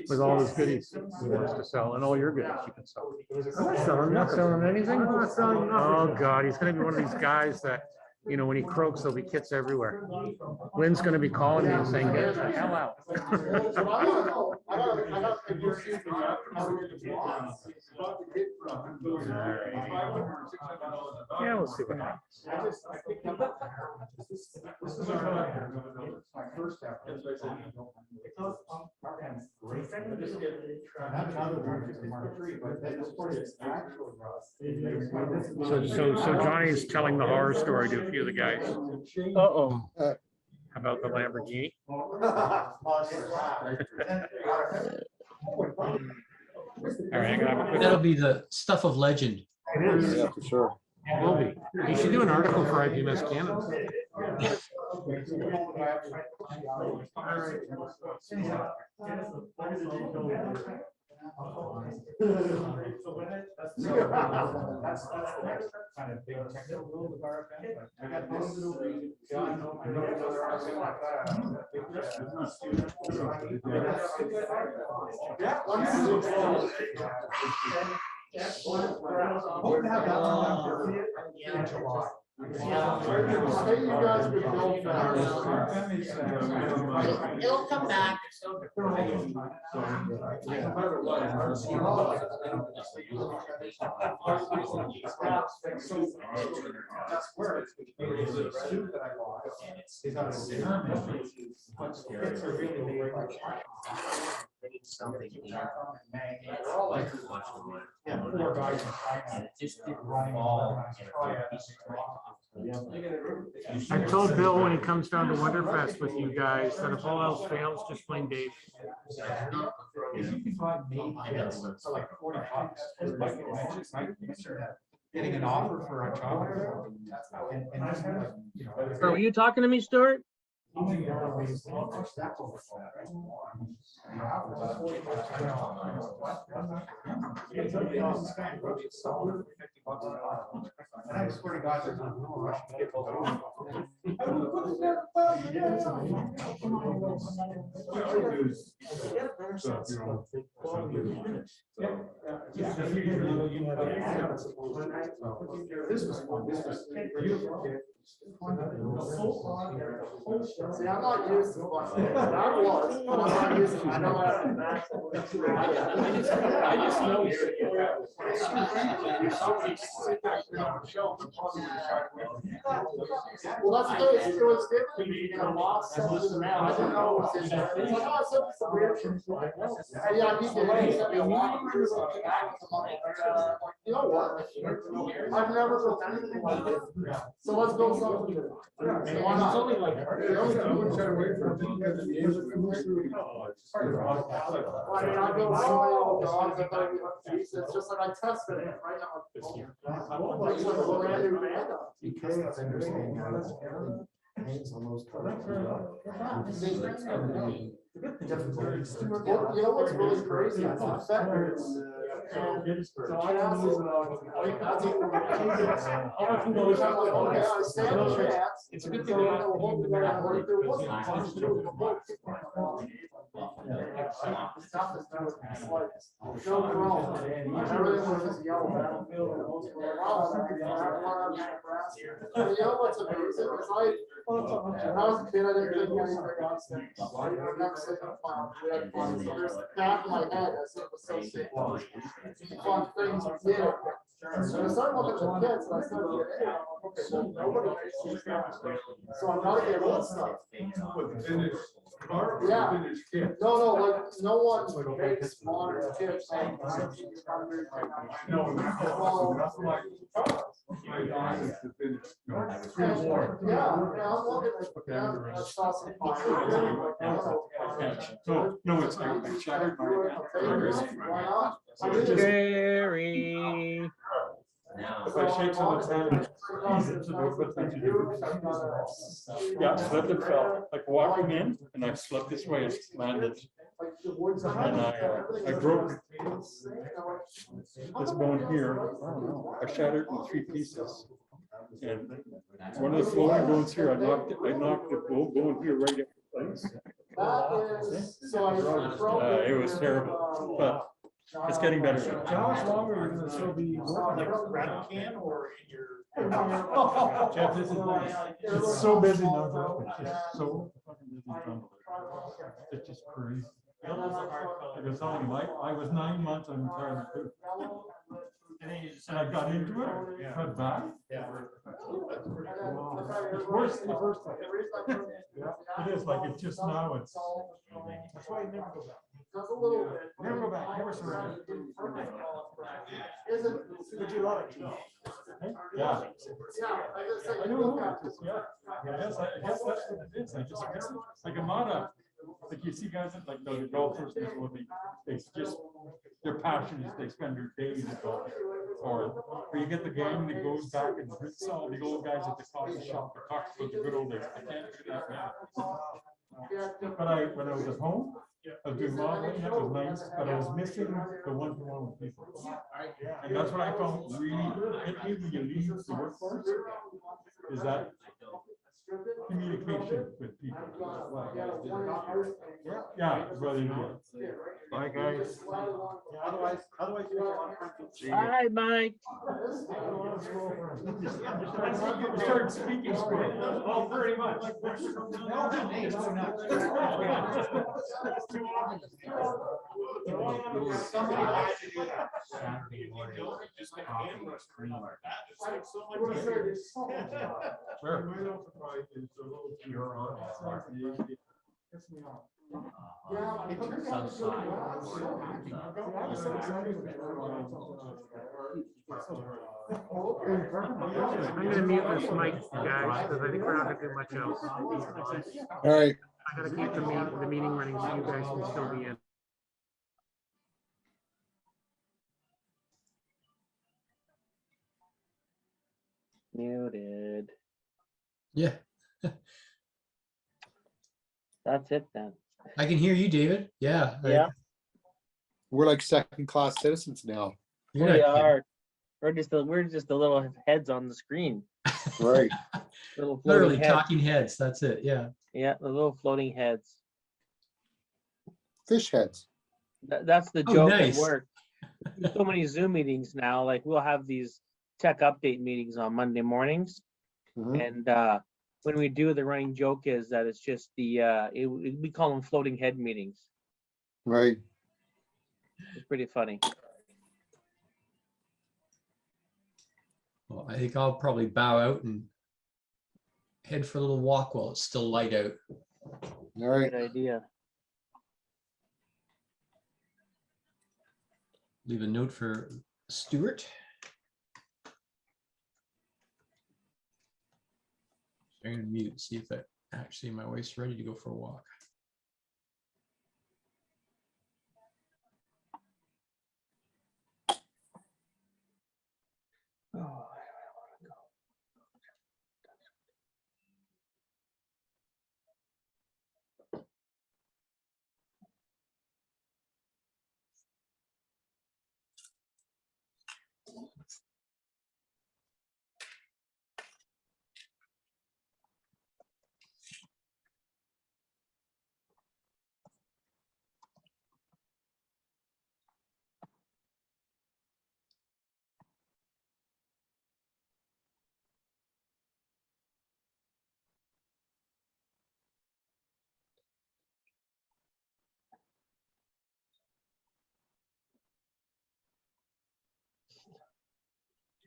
S1: with all his goodies he wants to sell and all your goodies you can sell.
S2: I'm not selling
S1: Not
S2: nothing.
S1: selling anything?
S2: I'm not selling nothing.
S1: Oh, God, he's gonna be one of these guys that, you know, when he croaks, there'll be kits everywhere. Lynn's gonna be calling me and saying, get the hell out. Yeah, we'll see what happens. So Johnny's telling the horror story to a few of the guys
S4: Uh-oh.
S1: about the Lamborghini. All right, I gotta have a quick.
S5: That'll be the stuff of legend.
S1: It is.
S6: Yeah, for sure.
S1: It will be. You should do an article for IPMS Canada.
S9: That's the next kind of big technical rule with RFM, but I got this. Yeah, I know there are some like that. Hope to have that one in July.
S10: Say you guys would go
S12: It'll come back.
S10: That's where it's. Suit that I bought.
S9: Is on the kids are really big.
S12: Something here.
S9: They're all like, yeah, 4 guys in China.
S12: Just didn't
S9: Running
S12: fall.
S1: I told Bill when he comes down to Wonderfest with you guys that if all else fails, just blame Dave.
S9: If you can buy made kits for like $40, getting an offer for a child. And that's like, you know.
S4: Or were you talking to me, Stuart?
S9: And I swear to God, there's no rush to get those.
S10: This was beautiful. See, I'm not used to one. I was, but I'm not used to, I know I.
S12: I just know
S10: Well, that's good, it was different, you know, boss said to the man, I didn't know it was his. He's like, oh, I said some weird shit. And yeah, he did, he sent me a lot of years on the back, you know what? I've never felt anything like this, so let's go something. Why not?
S9: It's only like.
S10: Well, I mean, I go run my own dogs, I thought, it's just like I tested it right now. It's like a brand new band.
S13: Because it's interesting, pains on those cars. It's gonna be difficult.
S10: Well, you know what's really crazy? I thought that so I asked him, okay, I stand a chance.
S9: It's a good thing.
S10: So I know, hopefully, if there wasn't a bunch to do with the book. Stuff is not the slightest. No problem. Everything was just yellow battlefield and most of it. Wow, you know what's amazing is when I was a kid, I didn't think anything else. Next thing I found, we had fun. So there's back in my head, as it was so sick. Fun things we did. So I started looking at the kids and I started looking, hey, okay, so nobody makes these guys. So I'm not getting old stuff. Yeah. No, like, no one makes modern kids. Like, 1600. Yeah, I'm looking at, I saw some.
S8: No, it's, I shattered
S10: Why not?
S4: Jerry.
S8: If I shake someone's hand, it's about what they do. Yeah, slipped and fell, like walking in, and I slipped this way, and landed. And I broke this bone here. I don't know. I shattered it in 3 pieces. And one of the flowing bones here, I knocked the bone here right in place. It was terrible, but it's getting better.
S9: How much longer are you gonna still be like rat can or in your?
S8: Jeff, this is nice. It's so busy now. It's just so fucking busy. It's just crazy. Because I was 9 months on retirement too. And I got into it, cut back. It's worse than the first time. Yeah, it is like it's just now. It's. That's why you never go back.
S10: Just a little bit.
S8: Never go back. Never surrender.
S10: Would you love it?
S8: Yeah.
S10: Yeah,
S8: I know. Yeah. Yes, I guess that's what it is. I guess like I'm not like you see guys that like the golfers, they just their passion is they spend their days at golf. Or you get the gang that goes back and hits all the old guys at the coffee shop, the talks about the good old days. I can't do that now. But when I was at home, I was doing modeling, that was nice, but I was missing the one-to-one with people. And that's what I found really hit me when you leave the workforce, is that communication with people. Yeah, brother. Bye, guys.
S2: Otherwise you don't want to.
S4: Bye, Mike.
S8: You started speaking Spanish.
S9: Oh, very much. Somebody had to do that.
S12: Saturday morning.
S9: Just like
S12: Coffee,
S9: hamburgers.
S12: cream.
S9: That's like so much.
S8: Where?
S11: You're on.
S10: Yeah, I
S12: It's
S10: took
S12: a
S10: out the
S12: south side
S10: good
S12: or
S10: glass, so happy. I'm so excited for
S1: I'm gonna mute this mic, guys, because I think we're not gonna do much else.
S6: All right.
S1: I gotta keep the meeting running so you guys can still be in.
S4: Muted.
S5: Yeah,
S4: That's it then.
S5: I can hear you, David. Yeah.
S4: Yeah,
S6: We're like second-class citizens now.
S5: You're
S4: we
S5: not kidding.
S4: are. We're just the little heads on the screen.
S6: Right.
S4: Little floating
S5: Literally
S4: heads.
S5: talking heads. That's it. Yeah.
S4: Yeah, the little floating heads.
S6: Fish heads.
S4: That's the
S5: Oh,
S4: joke
S5: nice.
S4: at work. So many Zoom meetings now. Like we'll have these tech update meetings on Monday mornings,
S6: Mhm.
S4: and when we do, the running joke is that it's just we call them floating head meetings.
S6: Right.
S4: It's pretty funny.
S5: Well, I think I'll probably bow out and head for a little walk while it's still light out.
S6: All right.
S4: Good idea.
S5: Leave a note for Stuart. I'm gonna mute, see if that actually my wife's ready to go for a walk.
S4: Oh.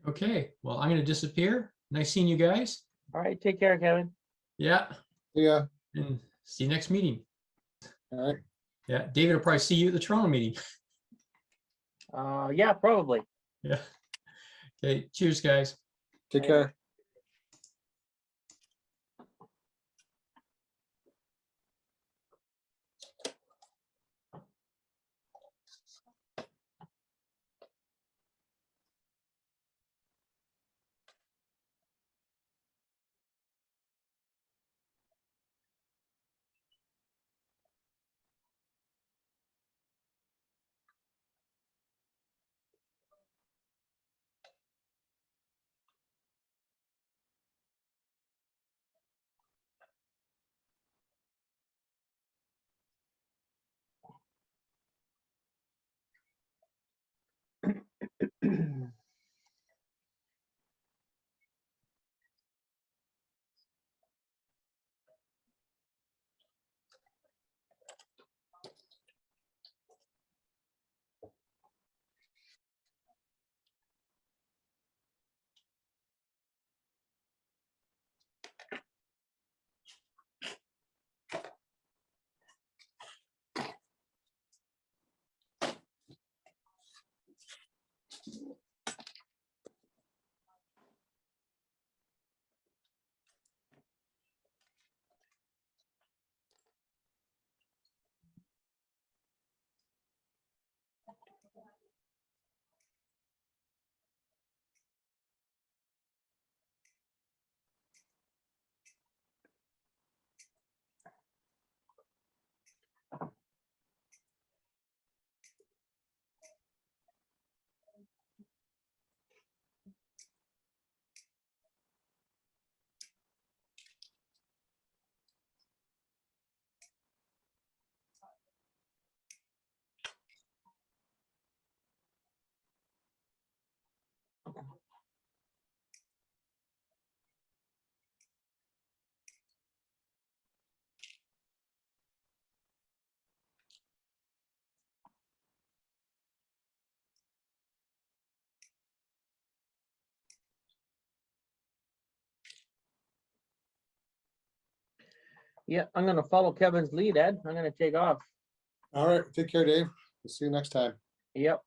S5: Okay, well, I'm gonna disappear. Nice seeing you guys.
S4: All right, take care, Kevin.
S5: Yeah,
S6: Yeah.
S5: and see you next meeting.
S6: All right.
S5: Yeah, David will probably see you at the Toronto meeting.
S4: Yeah, probably.
S5: Yeah. Okay, cheers, guys.
S6: Take care.
S4: Yeah, I'm gonna follow Kevin's lead, Ed. I'm gonna take off.
S6: All right, take care, Dave. We'll see you next time.
S4: Yep.